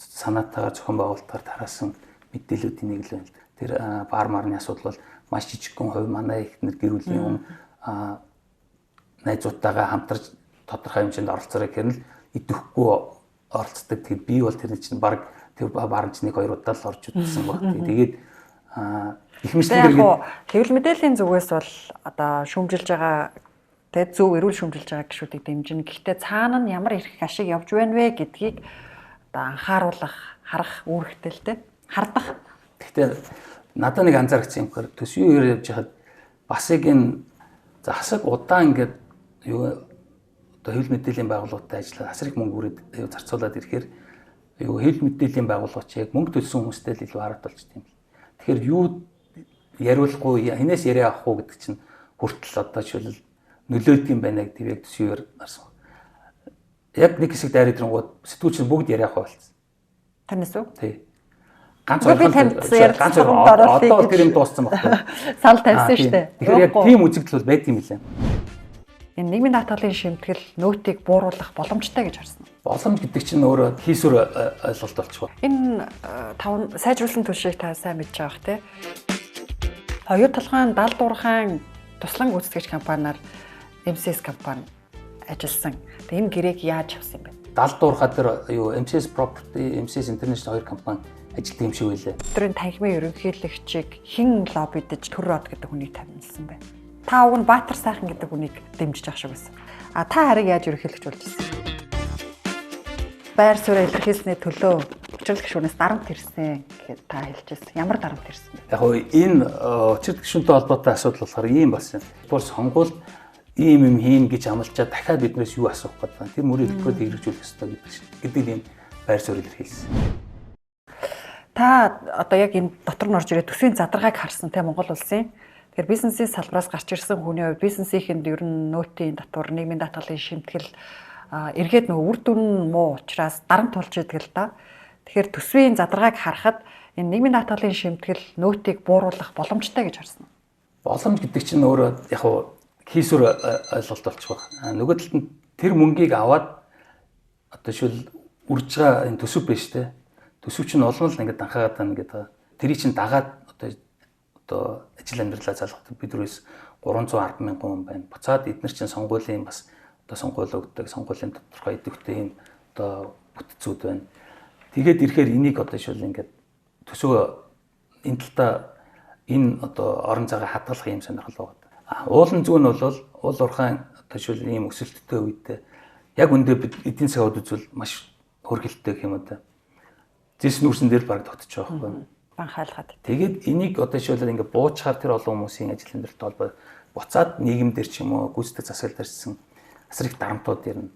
санаатаагаар зохион байгуулалтаар тараасан мэдээллүүдийн нэг л байна. Тэр бар марны асуудал бол маш жижигхэн хувь манай ихнэр гэр бүлийн өмнө найзуудтайгаа хамтарч тодорхой хэмжээнд оролцоорой гэрнэл идэвхгүй оролцдог. Тэгэхээр би бол тэр чинь баг тэр барж нэг хоёр удаа л орж үзсэн баг. Тэгээд их мэтлэг хэвлэл мэдээллийн зүгээс бол одоо шүүмжилж байгаа тэгээд зөв эрүүл шүүмжилж байгаа гишүүдийг дэмжинэ. Гэхдээ цаана нь ямар их ашиг явж байна вэ гэдгийг одоо анхааруулах, харах үүрэгтэй л дээ. Хардах. Гэхдээ надад нэг анзаарчихсан юм хэрэг төсвийн үеэр явж хахад бас яг энэ засаг удаан ингээд юу одоо хэвлэл мэдээллийн байгууллагатай ажиллаад асар их мөнгө бүрээд зарцуулаад ирэхээр юу хэвлэл мэдээллийн байгууллагч яг мөнгө төлсөн хүмүүстэй л илүү хараад болчтой юм. Тэгэхээр юу яриулахгүй хинээс яриа авах уу гэдэг чинь хүртэл одоо жишээлбэл нөлөөд юм байна гэдэг яг төсвөөр нарсан. Яг нэг хэсэг дайрын дрэнгууд сэтгүүлч бүгд яриа авах болсон. Танаас уу? Тий. Ганц одоо тэр юм дууссан багтаа. Санал тавьсан шүү дээ. Тэгэхээр яг тийм үзэгдэл бол байд юм билээ. Энэ нийгмийн даатгалын шимтгэл нөөтийг бууруулах боломжтой гэж харсан. Боломж гэдэг чинь өөрөө хийсвэр ойлголт болчихгоо. Энэ таван сайжруулсан төлшийг та сайн мэдж байгаа бах тий. Хоёр толгойн далдуурхайн туслан гүйцэтгэгч компаниар MCS компани ажилласан. Тэгээ энэ гэрээг яаж авсан юм бэ? Далдуурхаа тэр юу MCS Property, MCS International хоёр компани ажилтдаг юм шиг байлаа. Өдрийн танхимын ерөнхийлөгчийг хэн лоббидж төр род гэдэг хүнийг тавьсан бэ? Та уг нь Баатар сайхан гэдэг хүнийг дэмжиж ах шиг байсан. Та харийг яаж ерөнхийлөгч болж ирсэн? Байр суурь илэрхийлсний төлөө учрал гишүүнээс дарамт ирсэн гэхэд та хэлжсэн. Ямар дарамт ирсэн бэ? Яг нь энэ учрал гишүүнтэй холбоотой асуудал болохоор ийм болсон. Бүр сонгуул ийм юм хийн гэж амлчаад дахиад биднээс юу асуух гэдэг. Тэр мөрөд төлөвлөлт хэрэгжүүлэх ёстой гэдэг ийм байр суурь илэрхийлсэн. Та одоо яг энэ дотор нь орж ирээд төсвийн задаргааг харсан те Монгол улсын. Тэгэхээр бизнесийн салбараас гарч ирсэн хүний хувьд бизнесийнхэнд ер нь нөөтийн татвар, нийгмийн даатгалын шимтгэл эргээд нөгөө үр дүн муу учраас дарамт болж идэг л да. Тэгэхээр төсвийн задаргааг харахад энэ нийгмийн даатгалын шимтгэл нөөтийг бууруулах боломжтой гэж харсан. Боломж гэдэг чинь өөрөө яг хийсвэр ойлголт болчих واخ. Нөгөө талд нь тэр мөнгийг аваад одоо шил үрж байгаа энэ төсөв биш те. Төсөв чинь олон л ингээд анхаагаад байна гэдэг. Тэрийг чинь дагаад одоо ажил амьдралаа залгахад бидрээс 310 мянган хүн байна. Буцаад эдгээр чинь сонгуулийн бас одоо сонгуул өгдөг, сонгуулийн тодорхой идэвхтэй юм одоо бүтцүүд байна. Тэгээд ирэхээр энийг одоо шил ингээд төсөө энэ талтаа энэ одоо орон цагаа хадгалах юм сонирхол байгаа. Уулын зүүн нь бол уул уурхайн одоо шил ийм өсөлттэй үед яг үндэ бид эдийн засгад үзвэл маш хөргөлтэй гэх юм уу та. Зэс нүүрсэн дээр баг тогтчих واخгүй. Банхаалгаад. Тэгээд энийг одоо шилэл ингээд буучаар тэр олон хүмүүсийн ажил амьдралтай холбоо буцаад нийгэмдэр ч юм уу гүйцэтгэх засаглал дээрсэн асар их дарамтууд ирнэ.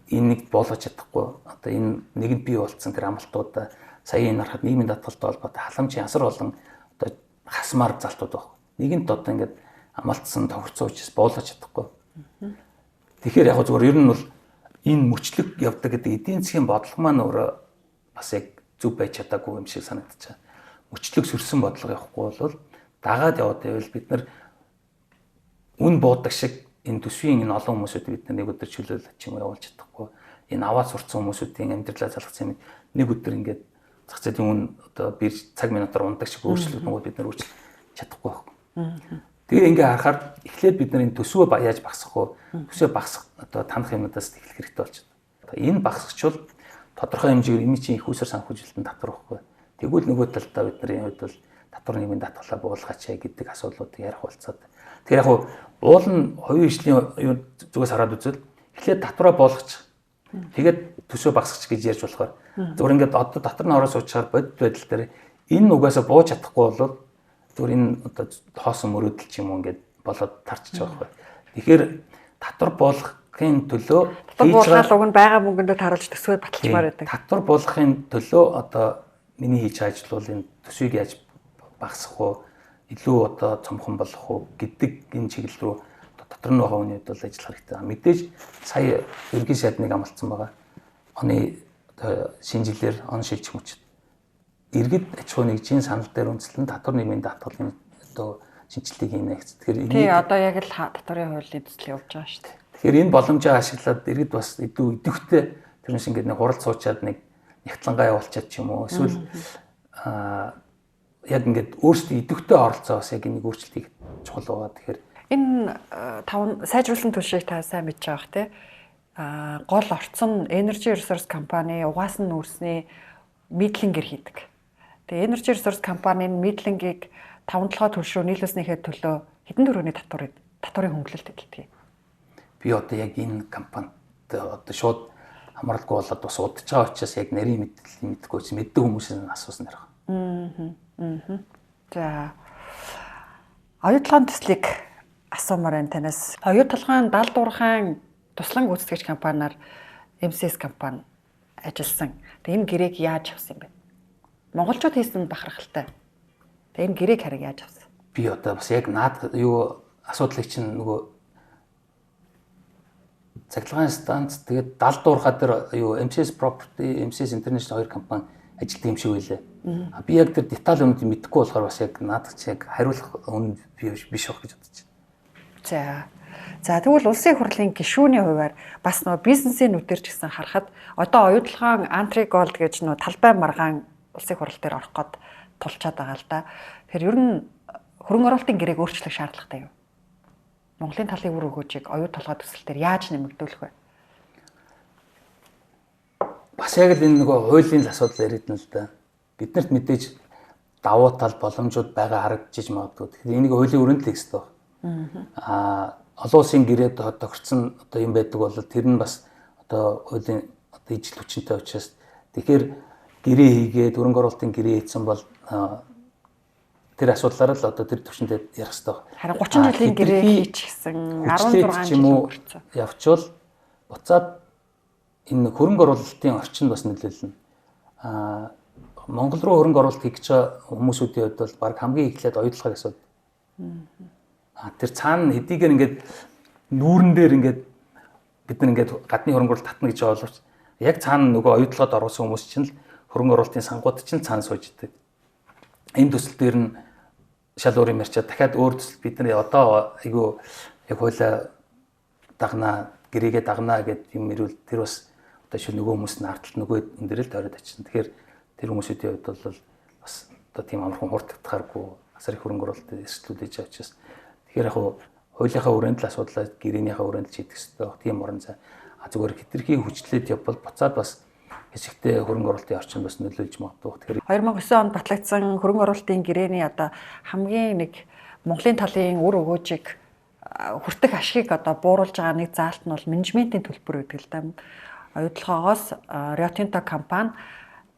Энийг болгож чадахгүй одоо энэ нэгэнд бий болцсон тэр амлалтуудаа сая энэ харахад нийгмийн даатгалтай холбоотой халамжийн асар олон одоо хасмаар залтууд байна. Нэгэнт одоо ингээд амлалтсан тохирцоочс болгож чадахгүй. Тэгэхээр яг зүгээр ер нь бол энэ мөчлөг явдаг гэдэг эдийн засгийн бодлого маань өөрөө бас яг зүв байж чадаагүй юм шиг санагдаж байна. Мөчлөг сөрсөн бодлого явахгүй бол дагаад яваад байвал бид нар үн буудаг шиг энэ төсвийн энэ олон хүмүүсүүд бид нэг өдөр чөлөөлөж ч юм уу явуулж чадахгүй. Энэ аваад сурцсан хүмүүсүүдийн амьдралаа залгасан юм нэг өдөр ингээд зах зээлийн үн одоо бирж цаг минутаар ундаг шиг өөрчлөлтүүд бид нар өөрчлөж чадахгүй байхгүй. Тэгээ ингээ харахаар эхлээд бид нар энэ төсвөө яаж багасгах вэ? Төсвөө багасгах одоо танах юмудаас эхлэх хэрэгтэй болчихно. Энэ багасгачвал тодорхой хэмжээгээр энэ чинь их усар санхүүжилтөнд татвар واخгүй. Тэгвэл нөгөө талдаа бидний хувьд бол татвар нийгмийн даатгалаа буулгаач гэдэг асуудлуудыг ярих болцоод. Тэгэхээр яг уул нь хувийн хөгжлийн зүгээс хараад үзвэл эхлээд татвараа буулгач. Тэгээд төсвөө багасгач гэж ярьж болохоор зөвхөн ингээд одоо татвар нь ороо суучаар бодит байдал дээр энэ угаасаа бууж чадахгүй бол зөвхөн энэ одоо хоосон мөрөөдөл ч юм уу ингээд болоод тарчиж байгаа байхгүй. Тэгэхээр татвар буулгахын төлөө буулгаал уг нь байгаа мөнгөндөө таруулж төсвөө баталчмаар байдаг. Татвар буулгахын төлөө одоо миний хийж байгаа ажил бол энэ төсвийг яаж багасгах уу, илүү одоо цомхон болгох уу гэдэг энэ чиглэл рүү дотор нь байгаа хүний хувьд бол ажиллах хэрэгтэй. Мэдээж сая ерөнхий сайд нэг амлалтсан байгаа. Оны шинжилгээр он шилжих мөчд иргэд аж ахуй нэгжийн санал дээр үндэслэн татвар нэмийн даатгалын одоо шинжилтийг хийнэ гэж. Тэгэхээр тий одоо яг л татварын хуулийн төсөл явж байгаа шүү дээ. Тэгэхээр энэ боломжоо ашиглаад иргэд бас идэвхтэй тэрнээс ингээд нэг хурал суучаад нэг нягтлангаа явуулчаад ч юм уу эсвэл яг ингээд өөрсдөө идэвхтэй оролцоо бас яг нэг өөрчлөлтийг чухал байгаа. Тэгэхээр энэ сайжруулсан түлшийг та сайн мэдж байгаа бох тий. Гол орцсон Energy Resource компани угаасан нүүрсний мидлингэр хийдэг. Тэгээ Energy Resource компанийн мидлингийг 5-7 төлш рүү нийлүүлснийхээ төлөө хэдэн төгрөгийн татварын хөнгөлөлт эдэлдэг. Би одоо яг энэ компанид одоо шууд хамралгүй болоод бас удаж байгаа учраас яг нарийн мэдэхгүй ч мэддэг хүмүүсээс асуусан даа. За оюутлогын төслийг асуумаар байна танаас. Оюутлогын далдуурхайн туслан гүйцэтгэгч компаниар MCS компани ажилласан. Тэгээ энэ гэрээг яаж авсан юм бэ? Монголчууд хийсэн бахархалтай. Тэгээ энэ гэрээг харин яаж авсан? Би одоо бас яг асуудлыг чинь нөгөө цахилгаан станц тэгээд далдуурхаа дээр MCS Property, MCS International хоёр компани ажилладаг юм шиг байлаа. Би яг тэр деталь өмнөд мэдэхгүй болохоор бас яг надад ч яг хариулах үнэ биш байх гэж бодож байна. За тэгвэл улсын хурлын гишүүний хувьар бас нөгөө бизнесийн нүдээр ч гэсэн харахад одоо оюутлогын Антриголд гэж нөгөө талбай маргаан улсын хурал дээр орох гээд тулчаад байгаа л да. Тэгэхээр ер нь хөрөнгө оруулалтын гэрээг өөрчлөх шаардлагатай юу? Монголын талын үр өгөөжийг оюу толгой төсөл дээр яаж нэмэгдүүлэх вэ? Бас яг л энэ нөгөө хуулийн асуудал яриад нь л да. Биднэрт мэдээж давуу тал боломжууд байгаа харагдаж магадгүй. Тэгэхээр энийг хуулийн өрөөнд л хийх хэрэгтэй байна. Олон улсын гэрээд тохирсон одоо юм байдаг бол тэр нь бас одоо хуулийн одоо ижил хүчинтэй учраас тэгэхээр гэрээ хийгээд хөрөнгө оруулалтын гэрээ хийсэн бол тэр асуудлаар л одоо тэр төвшөндөө ярих хэрэгтэй байна. Харин 30 жилийн гэрээ хийчихсэн 16 жил өнгөрцөн. Явчвал буцаад энэ хөрөнгө оруулалтын орчинд бас нөлөөлнө. Монгол руу хөрөнгө оруулалт хийж байгаа хүмүүсүүдийн хувьд бол баг хамгийн эхлээд оюутлогыг асуудаг. Тэр цаана хэдийгээр ингээд нүүрэн дээр ингээд бид нар ингээд гадны хөрөнгө оруулалт татна гэж байгаа боловч яг цаана нөгөө оюутлогод оруулсан хүмүүс чинь л хөрөнгө оруулалтын сангууд чинь цаана сууж идэг. Энэ төсөл дээр нь шал өөр юм ярьчаад дахиад өөр төсөл бид нар одоо айгүй яг хуулаа дагнаа гэрээгээ дагнаа гэдэг юм ирвэл тэр бас одоо шил нөгөө хүмүүс нь ардталт нөгөө энэ дээр л тойроод очсон. Тэгэхээр тэр хүмүүсийн хувьд бол бас одоо тийм амархан хурдтахааргүй асар их хөрөнгө оруулалт эрсдлүүлж байгаа учраас тэгэхээр яг хуулийнхаа өрөөнд л асуудлаа гэрээнийхээ өрөөнд л шийдэх хэрэгтэй. Тийм орон зай зүгээр хитрхийн хүчлээд явбал буцаад бас хэсэгтээ хөрөнгө оруулалтын орчинд бас нөлөөлж магадгүй. Тэгэхээр 2009 онд батлагдсан хөрөнгө оруулалтын гэрээний одоо хамгийн нэг Монголын талын үр өгөөжийг хүртэх ашгийг одоо бууруулж байгаа нэг заалт нь бол менежментийн төлбөр гэдэг л да. Оюутлогоос Rio Tinto компани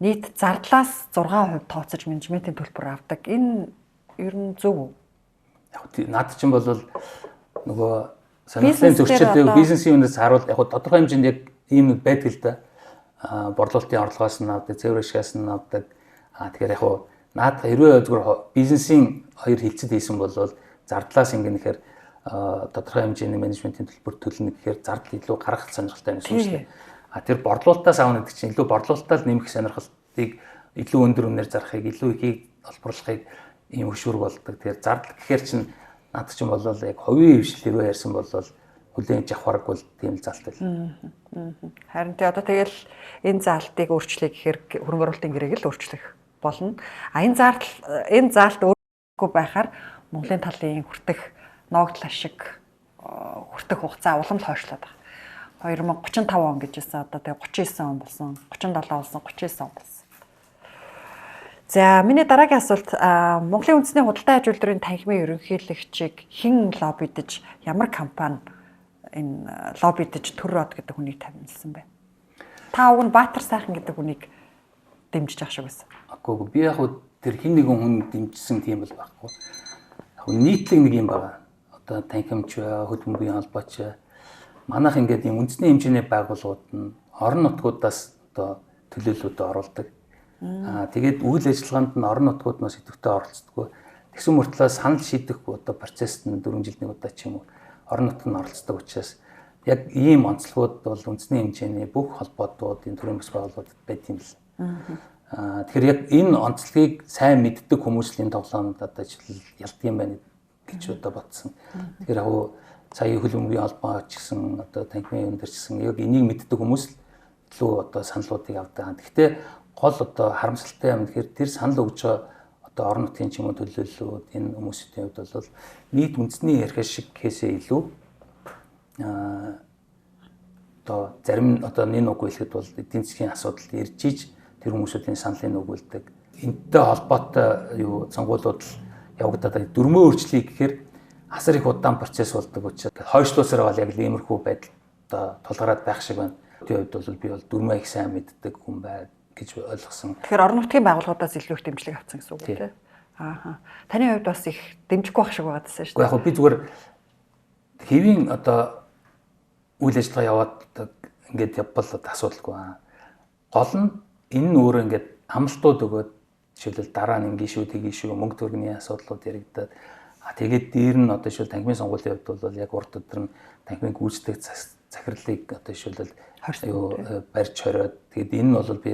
нийт зардлаас 6% тооцож менежментийн төлбөр авдаг. Энэ ер нь зөв үү? Яг над чинь бол нөгөө санхүүгийн зөрчил бизнесийн үнээс харуул яг тодорхой хэмжээнд яг ийм байдаг л да. Борлуулалтын орлогоос нь авдаг, цэвэршгээс нь авдаг. Тэгэхээр яг наад хэрвээ зүгээр бизнесийн хоёр хилцэд хийсэн бол зардлаас ингэнэхээр тодорхой хэмжээний менежментийн төлбөр төлнө гэхээр зардал илүү гаргах сонирхолтой юм шүү дээ. Тэр борлуулалтаас авна гэдэг чинь илүү борлуулалтаар нэмэх сонирхлыг илүү өндөр үнээр зарахыг, илүү ихийг олборлохыг ийм хөшүүрэг болдог. Тэгэхээр зардал гэхээр чинь наад чинь бол яг хувийн хвшил хэрвээ ярьсан бол хүлээн авах бол тийм заалт байл. Харин тий одоо тэгэл энэ заалтыг өөрчлөе гэхээр хөрөнгө оруулалтын гэрээг л өөрчлөх болно. Энэ заалт өөрөхгүй байхаар Монголын талын хүртэх ногдол ашиг хүртэх хугацаа улам хойшлоод байна. 2035 он гэж хэлсэн одоо тэгээ 39 он болсон, 37 болсон, 39 он болсон. За миний дараагийн асуулт Монголын үндэсний худалдаа аж үйлдвэрийн танхимын ерөнхийлөгчийг хэн лоббидж ямар компани энэ лоббидж Төррод гэдэг хүнийг тавьсан бэ? Та уг нь Баатар сайхан гэдэг хүнийг дэмжиж ах шиг байсан. Аггүй би яг тэр хэн нэгэн хүн дэмжсэн тийм бол байхгүй. Яг нийтлэг нэг юм байгаа. Одоо танхимч хөдөлмөрийн холбооч манайх ингээд юм үндэсний хэмжээний байгууллагууд нь орон нутгуудаас одоо төлөөлөлөд оруулдаг. Тэгээд үйл ажиллагаанд нь орон нутгууд нь идэвхтэй оролцдог. Тэгсэн мөртлөө санал шийдэх одоо процессд нь 4 жилийн удаа ч юм уу орон нутгад нь оролцдог учраас яг ийм онцлогуд бол үндэсний хэмжээний бүх холбоотууд энэ төрийн бас байгууллагууд байт юм л. Тэгэхээр яг энэ онцлогийг сайн мэддэг хүмүүс л энэ тоглоомд одоо ялдаг юм байна гэж одоо бодсон. Тэгэхээр яг сая хөл өмгийн холбоо ч гэсэн одоо танхимын өндөр ч гэсэн яг энийг мэддэг хүмүүс л илүү одоо саналуудыг авдаг. Гэхдээ гол одоо харамсалтай юм тэгэхээр тэр санал өгж байгаа одоо орон нутгийн ч юм уу төлөөллүүд энэ хүмүүсийн хувьд бол нийт үндэсний ярих шиг кейсээ илүү одоо зарим одоо нэг үг хэлэхэд бол эдийн засгийн асуудал ирж иж тэр хүмүүсийн саналыг өгүүлдэг. Энэтэй холбоотой юу сонгуулиуд явагдаад дөрмөө өөрчлөе гэхээр асар их удаан процесс болдог учраас хойшлуусаар бол яг л иймэрхүү байдал одоо тулгараад байх шиг байна. Тэр хувьд бол би бол дөрмөө их сайн мэддэг хүн бай гэж ойлгосон. Тэгэхээр орон нутгийн байгууллагуудаас илүү их дэмжлэг авсан гэсэн үг үү те? Аа. Таны хувьд бас их дэмжихгүй байх шиг байгаадсан шүү дээ. Яг би зүгээр хэвийн одоо үйл ажиллагаа яваад ингээд явбал асуудалгүй аа. Гол нь энэ нь өөрөө ингээд амлалтууд өгөөд жишээлбэл дараа нь гişүү тэгişүү мөнгө төгрөгийн асуудлууд яригдаад тэгээд дээр нь одоо жишээл танхимын сонгуулийн хувьд бол яг урд өдөр нь танхимын гүйцэтгэх захирлыг одоо жишээлбэл барьж хориод тэгээд энэ нь бол би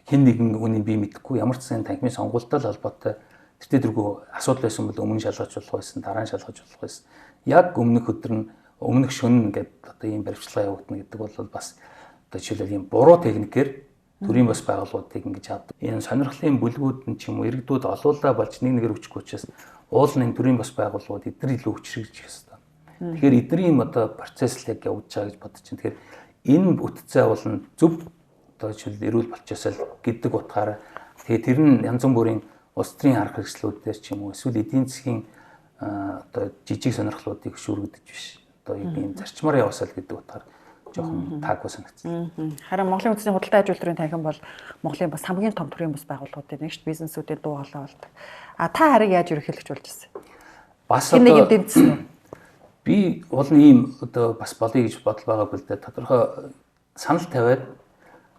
хэн нэгэн үнийг би мэдэхгүй ямар ч сан танхимын сонгуультай л холбоотой тэр дэргүй асуудал байсан бол өмнө шалгаж болох байсан дараа нь шалгаж болох байсан. Яг өмнөх өдөр нь өмнөх шөнө ингээд одоо ийм баримтчилгаа явагдана гэдэг бол бас одоо жишээлбэл ийм буруу техникээр төрийн бас байгууллагуудыг ингэж авдаг. Энэ сонирхлын бүлгүүд нь ч юм уу иргэдүүд олуулаа болж нэг нэгээр хүчгүй учраас уул нь төрийн бас байгууллагууд эдгээр илүү хүчрэгжих ёстой. Тэгэхээр эдгээр юм одоо процесс л яг явж байгаа гэж бодож байна. Тэгэхээр энэ бүтцээ бол зөв одоо жишээл эрүүл болчихсоо гэдэг утгаараа тэгээд тэр нь янз бүрийн улс төрийн арга хэрэгслүүдээр ч юм уу эсвэл эдийн засгийн одоо жижиг сонирхлуудыг шүүргэж биш. Одоо ийм зарчмаар яваасаа л гэдэг утгаар жоохон таагүй санагдсан. Харин Монголын үндэсний худалдаа аж үйлдвэрийн танхим бол Монголын бас хамгийн том төрийн бас байгууллагуудын нэг шүү дээ. Бизнесүүдийн дуу хоолой болдог. Та харийг яаж ерөнхийлөгч болж ирсэн? Бас одоо нэг юм дэмжсэн үү? Би уулын ийм одоо бас болъё гэж бодол байгаагүй л дээ. Тодорхой санал тавиад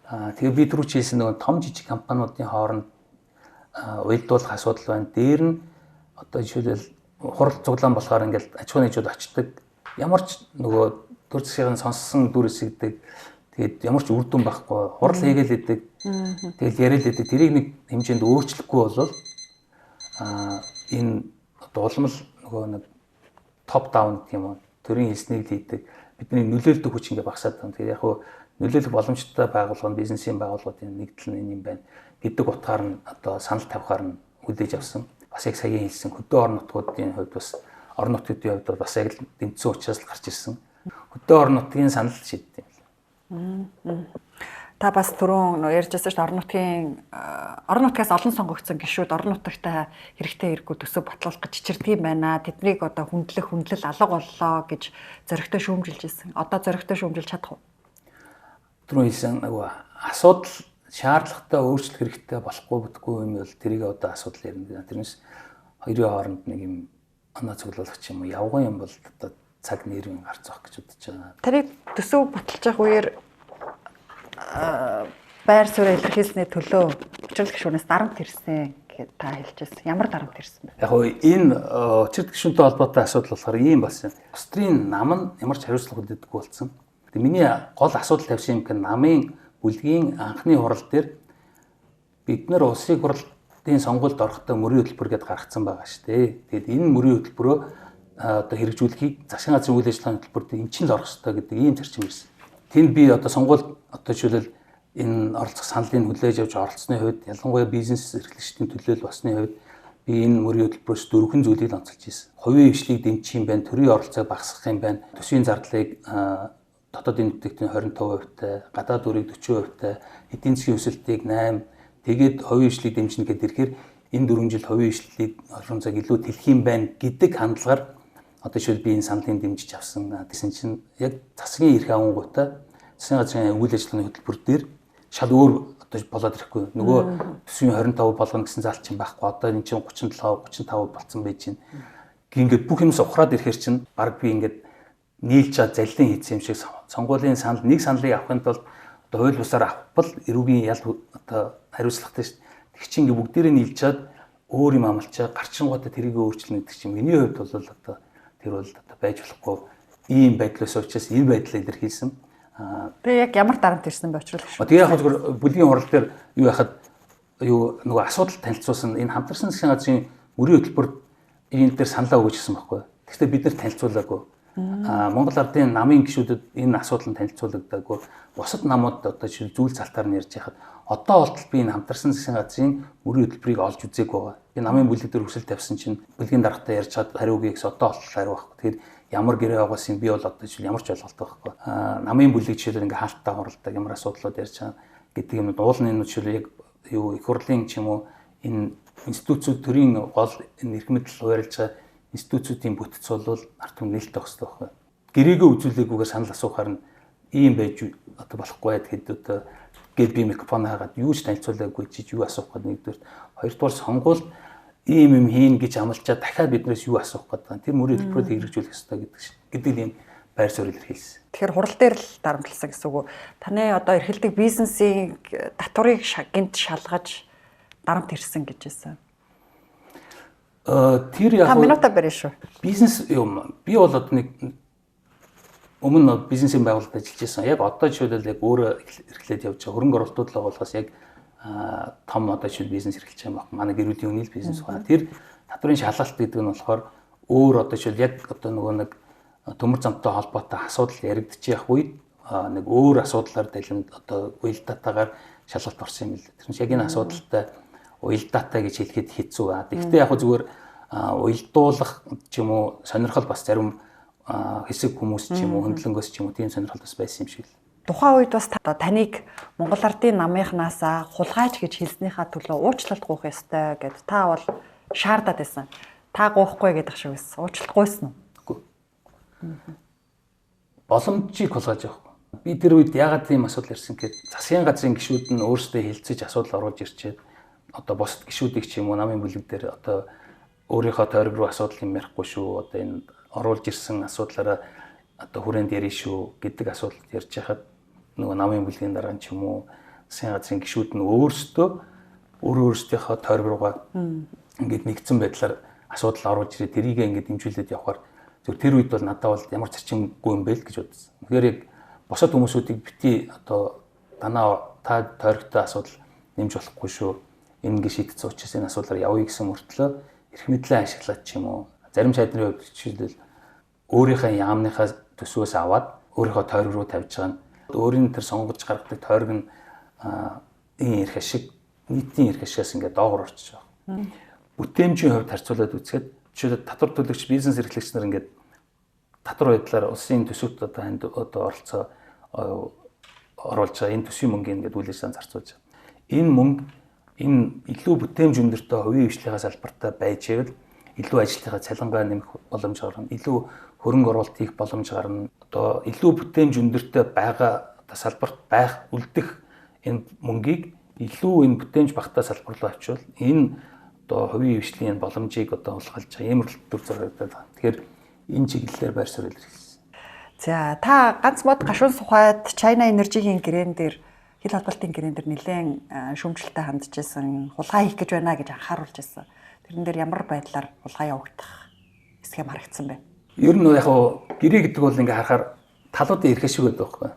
тэгээ би түрүү хэлсэн нөгөө том жижиг компаниудын хооронд уялдуулах асуудал байна. Дээр нь одоо жишээлбэл хурал цуглаан болохоор ингээл аж ахуйн нэгжүүд очдог. Ямар ч нөгөө төр засгийн сонссон дүр эсэгдэг. Тэгээд ямар ч үр дүн байхгүй. Хурал хийгээл идэг. Тэгэл яриад идэг. Тэрийг нэг хэмжээнд өөрчлөхгүй бол энэ одоо улмал нөгөө нэг топ даун гэх юм уу төрийн хэлснийг хийдэг. Бидний нөлөөлдөг хүч ингээ багасаад байна. Тэгээд яг хөө нөлөөлөх боломжтой байгууллага, бизнесийн байгууллагуудын нэгдэл нь юм байна гэдэг утгаар нь одоо санал тавихаар нь хүлээж авсан. Бас яг саяхан хэлсэн хөдөө орон нутгуудын хувьд бас орон нутгийн хувьд бас яг л дэмжсэн учраас л гарч ирсэн. Хөдөө орон нутгийн санал шийддэг юм л. Та бас түрүүн ярьжсэн шүү дээ орон нутгаас олон сонгогдсон гишүүд орон нутагтаа хэрэгтэй хэрэггүй төсөв батлуулах гэж чичирдэг юм байна. Тэднийг одоо хүндлэл алга боллоо гэж зоригтой шүүмжилж ирсэн. Одоо зоригтой шүүмжилж чадах уу? Түрүүн хэлсэн нөгөө асуудал шаардлагатай өөрчлөх хэрэгтэй болохгүй бүтгүй юм бол тэрийг одоо асуудал ярина. Тэрнээс хоёрын хооронд нэг юм оноо цуглуулах юм уу явган юм бол одоо цаг нэрийн гарч зоох гэж бодож байна. Тэрийг төсөв баталж явах үеэр байр суурь илэрхийлсний төлөө учрал гишүүнээс дарамт ирсэн гэхэд та хэлжсэн. Ямар дарамт ирсэн бэ? Яг энэ учрал гишүүнтэй холбоотой асуудал болохоор ийм болсон. Австрийн нам нь ямар ч хариуцлага хүлээдэггүй болсон. Тэгээ миний гол асуудал тавьсан юм гэхээр намын бүлгийн анхны хурал дээр бид нар улсын хурлын сонгуульд орохдоо мөрийн хөтөлбөр гэдээ гаргацсан байгаа шүү дээ. Тэгээд энэ мөрийн хөтөлбөрөө одоо хэрэгжүүлэхийг засгийн газрын үйл ажиллагааны хөтөлбөрт эмчилж орох хэрэгтэй гэдэг ийм зарчим ирсэн. Тэнд би одоо сонгуульд одоо жишээлбэл энэ оролцох саналыг хүлээж авч оролцсны хувьд ялангуяа бизнес эрхлэгчдийн төлөөлөл басны хувьд би энэ мөрийн хөтөлбөрөөс дөрвөн зүйлийг онцолж ирсэн. Хувийн хвшлийг дэмжих юм байна, төрийн оролцоог багасгах юм байна, төсвийн зардлыг дотоодын бүтээгдэхүүн 25%-тай, гадаад үрийг 40%-тай, эдийн засгийн өсөлтийг 8, тэгээд хувийн хвшлийг дэмжинэ гэдэг ихээр энэ 4 жил хувийн хвшлийг орон зайг илүү тэлэх юм байна гэдэг хандлагаар одоо жишээл би энэ саналыг дэмжиж авсан. Гэсэн чинь яг засгийн эрх авангуудаа засгийн газрын үйл ажиллагааны хөтөлбөр дээр шал өөр одоо болоод ирэхгүй. Нөгөө төсвийн 25 болгоно гэсэн заалт чинь байхгүй. Одоо энэ чинь 35 болсон байж чинь. Ингээд бүх юмс ухраад ирэхэр чинь баг би ингээд нийлж чад заллин хийсэн юм шиг сонгуулийн санал нэг саналыг авахын тулд одоо хууль бусаар авбал эрүүгийн ял одоо хариуцлагатай шүү. Тэг чи ингээд бүгдээрээ нийлж чад өөр юм амлчаа гарчингуудаа тэрийг өөрчлөнө гэдэг чинь миний хувьд бол одоо тэр бол одоо байж болохгүй ийм байдлаас учраас энэ байдлаа илэрхийлсэн. Тэгээ яг ямар дарамт ирсэн бэ очруулах шүү. Тэгээ яг зөвхөн бүлгийн хурал дээр юу яхад нөгөө асуудал танилцуулсан энэ хамтарсан засгийн газрын мөрийн хөтөлбөр энэ дээр саналаа өгөөж гисэн байхгүй. Гэхдээ бид нар танилцуулаагүй. Монгол Ардын намын гишүүдэд энэ асуудал нь танилцуулагдаагүй. Бусад намууд одоо зүйл залтаар нь ярьж байхад одоо болтол би энэ хамтарсан засгийн газрын мөрийн хөтөлбөрийг олж үзээгүй байгаа. Би намын бүлэг дээр хүсэл тавьсан чинь бүлгийн даргатай ярьж чад хариу өгье гэсэн одоо болтол хариу байхгүй. Тэгэхээр ямар гэрээ байгуулсан би бол одоо жишээл ямар ч ойлголттой байхгүй. Намын бүлэг жишээлбэл ингээ хаалттай хуралдаг ямар асуудлууд ярьж байгаа гэдэг юм уулын энэ жишээл яг юу их хурлын ч юм уу энэ институцүүд төрийн гол энэ эрх мэдэл хуваарлж байгаа институцүүдийн бүтц бол ард түмэн нээлттэй байх хэрэгтэй байхгүй. Гэрээгээ үзүүлээгүйгээр санал асуухаар нь ийм байж одоо болохгүй гэхэд одоо гээд би микрофон хаагаад юу ч танилцуулаагүй чи юу асуух гээд нэгдүгээр хоёрдугаар сонгуульд ийм юм хийн гэж амлчаа дахиад биднээс юу асуух гээд тэр мөрийн төлбөрөөр хэрэгжүүлэх хэрэгтэй гэдэг ийм байр суурь илэрхийлсэн. Тэгэхээр хурал дээр л дарамтлсан гэсэн үг үү? Таны одоо эрхэлдэг бизнесийн татварыг гинт шалгаж дарамт ирсэн гэж хэлсэн. Тэр яг 5 минутаа барь шүү. Бизнес юм. Би бол одоо нэг өмнө бизнесийн байгууллагад ажиллаж байсан. Яг одоо жишээлбэл яг өөрөө эрхлээд явж байгаа хөрөнгө оруулалтууд л болохоос яг том одоо жишээл бизнес эрхэлж байгаа юм байна. Манай гэр бүлийн үнэл бизнес байна. Тэр татварын шалгалт гэдэг нь болохоор өөр одоо жишээл яг одоо нөгөө нэг төмөр замтай холбоотой асуудал яригдчих явах үед нэг өөр асуудлаар далимд одоо уялдаатаагаар шалгалт орсон юм л. Тэр нь яг энэ асуудалтай уялдаатай гэж хэлэхэд хэцүү аа. Гэхдээ яг зүгээр уялдуулах ч юм уу сонирхол бас зарим хэсэг хүмүүс ч юм уу хөндлөнгөөс ч юм уу тийм сонирхол бас байсан юм шиг л. Тухайн үед бас таныг Монгол Ардын намынхнаасаа хулгайч гэж хэлснийхаа төлөө уучлалт гуйх ёстой гэд та бол шаардаад байсан. Та гуйхгүй гэдэг шиг байсан. Уучлалт гуйсан уу? Боломжийг хулгайж явахгүй. Би тэр үед яагаад тийм асуудал ирсэн гэхээр засгийн газрын гишүүд нь өөрсдөө хилцэж асуудал оруулж ирчээд одоо босд гишүүдийг ч юм уу намын бүлэг дээр одоо өөрийнхөө тойрог руу асуудал юм ярихгүй шүү. Одоо энэ оруулж ирсэн асуудлаараа одоо хүрээнд ярина шүү гэдэг асуудал ярьж хахад нөгөө намын бүлгийн дараа ч юм уу засгийн газрын гишүүд нь өөрсдийнхөө тойрог руугаа ингээд нэгдсэн байдлаар асуудал оруулж ирээ тэрийг ингээд дэмжүүлээд явхаар зөв тэр үед бол надад бол ямар зарчимгүй юм бэ л гэж бодсон. Тэгэхээр яг босод хүмүүсүүдийг бити одоо танаа та тойрогтой асуудал нэмж болохгүй шүү. Энэ ингэ шийдсэн учраас энэ асуудлаар явъя гэсэн мөртлөө эрх мэдлээ ашиглаад ч юм уу зарим сайдны хувьд жишээлбэл өөрийнхөө яамныхаа төсвөөс аваад өөрийнхөө тойрог руу тавьж байгаа нь өөрийн тэр сонгож гаргадаг тойрог нь энэ эрх ашиг нийтийн эрх ашигаас ингээд доогор орчиж байгаа. Бүтээмжийн хувьд харьцуулаад үзэхэд жишээлбэл татвар төлөгч бизнес эрхлэгч нар ингээд татвар байдлаар улсын төсөвт одоо оролцоо оруулж байгаа энэ төсвийн мөнгөний ингээд үйл ажиллагаанд зарцуулж байгаа. Энэ мөнгө энэ илүү бүтээмж өндөртэй хувийн хвшлийн салбартаа байж ивэл илүү ажлынхаа цалингаа нэмэх боломж гарна, илүү хөрөнгө оруулалт хийх боломж гарна. Одоо илүү бүтээмж өндөртэй байгаа одоо салбарт байх үлдэх энэ мөнгийг илүү энэ бүтээмж багтаа салбар руу авчвал энэ одоо хувийн хвшлийн боломжийг одоо улгаалж байгаа ийм төр зурагдаад байна. Тэгэхээр энэ чиглэлээр байр суурь илэрхийлсэн. За та ганц мод гашуун сухайд China Energy-гийн гэрээн дээр хил холбоотын гэрээн дээр нэлээд шүүмжлэлтэй хандж байсан, хулгай хийх гэж байна гэж анхааруулж байсан. Тэрэн дээр ямар байдлаар хулгай явагдах эсхэм харагдсан бэ? Ер нь яг гэрээ гэдэг бол ингээ харахаар талуудын эрх ашиг байдаг байхгүй.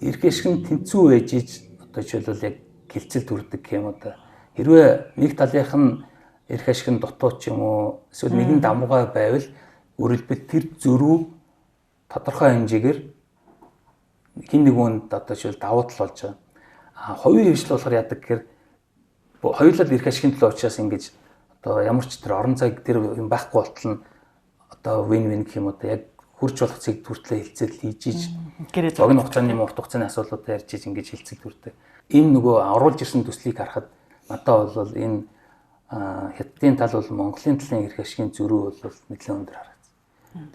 Эрх ашиг нь тэнцүү байж иж одоо жишээлбэл яг хилцэл төрдөг юм одоо. Хэрвээ нэг талынх нь эрх ашиг нь дутуу ч юм уу эсвэл нэгэн дамгуй байвал өөрөлдвөл тэр зөрүү тодорхой хэмжээгээр хин нэг хүнд одоо жишээл давуу тал болж байгаа. Хувийн хвшил болохоор яадаг гэхээр хоёулаа эрх ашигын төлөө учраас ингэж одоо ямар ч тэр орон зайг тэр юм байхгүй болтол нь одоо win-win гэх юм одоо яг хурж болох цэг төртлөө хилцэл хийж иж богино хугацааны урт хугацааны асуудлуудаа ярьж иж ингэж хилцэл төртэй. Энэ нөгөө оруулж ирсэн төслийг харахад надад бол энэ хятадын тал бол Монголын талын эрх ашигын зөрүү бол нэлээд өндөр харагдсан.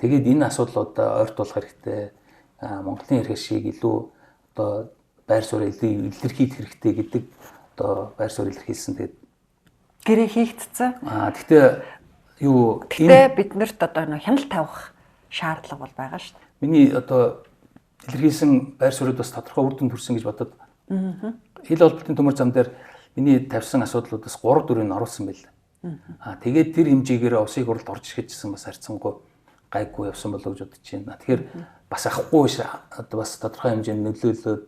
Тэгээд энэ асуудлуудаа ойртуулах хэрэгтэй. Монголын эрх ашиг илүү одоо байр суурь илэрхийлэх хэрэгтэй гэдэг одоо байр суурь илэрхийлсэн. Тэгээд гэрээ хийгдсэн. Гэхдээ юу биднэрт одоо нэг хяналт тавих шаардлага бол байгаа шүү дээ. Миний одоо илэрхийлсэн байр суурьд бас тодорхой үр дүн төрсөн гэж бодод. Хил холбоотой төмөр зам дээр миний тавьсан асуудлуудаас 3-4-ийг оруулсан байлаа. Тэгээд тэр хэмжээгээр улсын хурлд орж ирэхжсэн бас харьцангуй гайгүй явсан болов гэж бодож байна. Тэгэхээр бас авахгүй биш одоо бас тодорхой хэмжээнд нөлөөлөд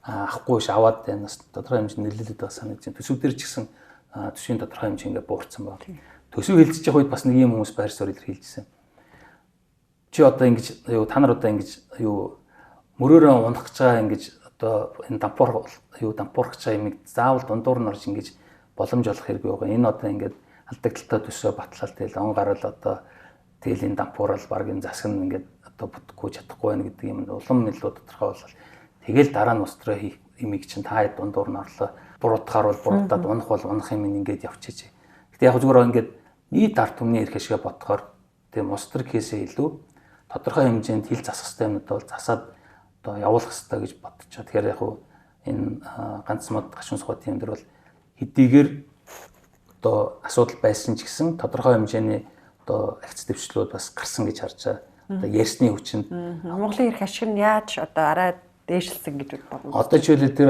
авахгүй биш аваад байна. Бас тодорхой хэмжээнд нөлөөлөд байгаа санагдаж байна. Төсөв дээр ч гэсэн төсвийн тодорхой хэмжээ ингээ буурсан байна. Төсөв хэлцэж явах үед бас нэг юм хүмүүс байр суурь илэрхийлжсэн. Чи одоо ингэж та нар одоо ингэж мөрөөрөө унах гэж байгаа ингэж одоо энэ дампуурах гэж байгаа юмыг заавал дундуур нь орж ингэж боломж олох хэрэг байгаа. Энэ одоо ингээд алдагдaltaа төсөө батлал тэгэл он гарал одоо тэгэл энэ дампуурал баг энэ засаг нь ингээд одоо бүтэхгүй чадахгүй байна гэдэг юм улам илүү тодорхой болол. Тэгэл дараа нь устраа хийх имийг чинь та дундуур нь орлоо. Буруутахаар бол буруутаад унах бол унах юм ингээд явчихжээ. Гэтэ яг зүгээр ингээд нийт ард түмний эрх ашигаа бодохоор тийм устр кейсээ илүү тодорхой хэмжээнд хил засах хэрэгтэй юмуд бол засаад одоо явуулах хэрэгтэй гэж бодчихоо. Тэгэхээр яг энэ ганц мод гашуун сухад тийм дэр бол хэдийгээр одоо асуудал байсан ч гэсэн тодорхой хэмжээний одоо акц дэвшлүүд бас гарсан гэж харж байгаа. Одоо ярьсны хүчинд Монголын эрх ашиг нь яаж одоо арай дээшилсэн гэж бодно. Одоо жишээлбэл тэр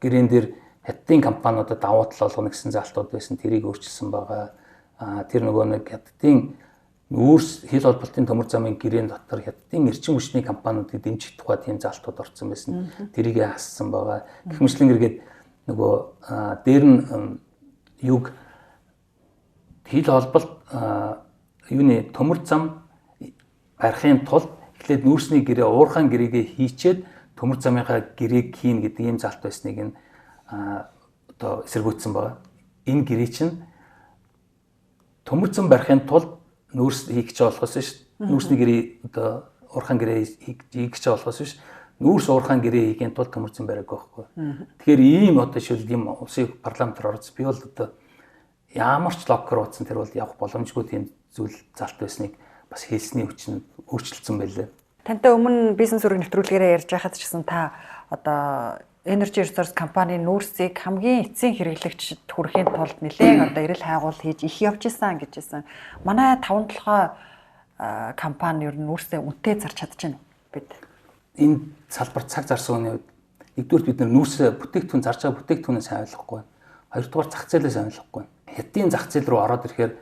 гэрэн дээр хятадын компаниудад давуу тал олгоно гэсэн залтууд байсан. Тэрийг өөрчилсөн байгаа. Тэр нөгөө нэг хятадын нүүрс хил холболтын төмөр замын гэрээний дотор хятадын эрчим хүчний компаниудыг дэмжих тухай тийм залтууд орсон байсан. Тэрийг хассан байгаа. Гэх мэтлэн эргээд нөгөө дээр нь юг хил холболт юуны төмөр зам барихын тулд эхлээд нүүрсний гэрээ уурхайн гэрээгээ хийчээд төмөр замынхаа гэрээг хийн гэдэг ийм залт байсныг нь одоо эсэргүүцсэн байгаа. Энэ гэрээ чинь төмөр зам барихын тулд нүүрс хийх гэж болохоос биш. Нүүрсний гэрээ одоо уурхайн гэрээ хийх гэж болохоос биш. Нүүрс уурхайн гэрээ хийхийн тулд төмөр зам бариаг байхгүй. Тэгэхээр ийм одоо шил ийм улсын парламентар орж би бол одоо ямар ч логикоор утсан тэр бол явах боломжгүй тийм зүйл залт байсныг бас хэлсний хүчин өөрчлөлтсөн байлээ. Тантай өмнө бизнес үүрэг нэвтрүүлгээрээ ярьж байхад ч гэсэн та одоо Energy Resource компани нүүрсийг хамгийн эцсийн хэрэглэгчд хүрэхийн тулд нэлээд одоо эрэл хайгуул хийж их явж исэн гэж хэлсэн. Манай 5-7 компани ер нь нүүрсээ үнэтэй зарч чадчихна бид. Энэ салбар цаг зарсан үеийн үед нэгдүгээр бид нүүрсээ бүтээгдэхүүн зарж байгаа бүтээгдэхүүнээ сайн ойлгохгүй байна. Хоёрдугаар зах зээлээ сайн ойлгохгүй байна. Хятадын зах зээл рүү ороод ирэхээр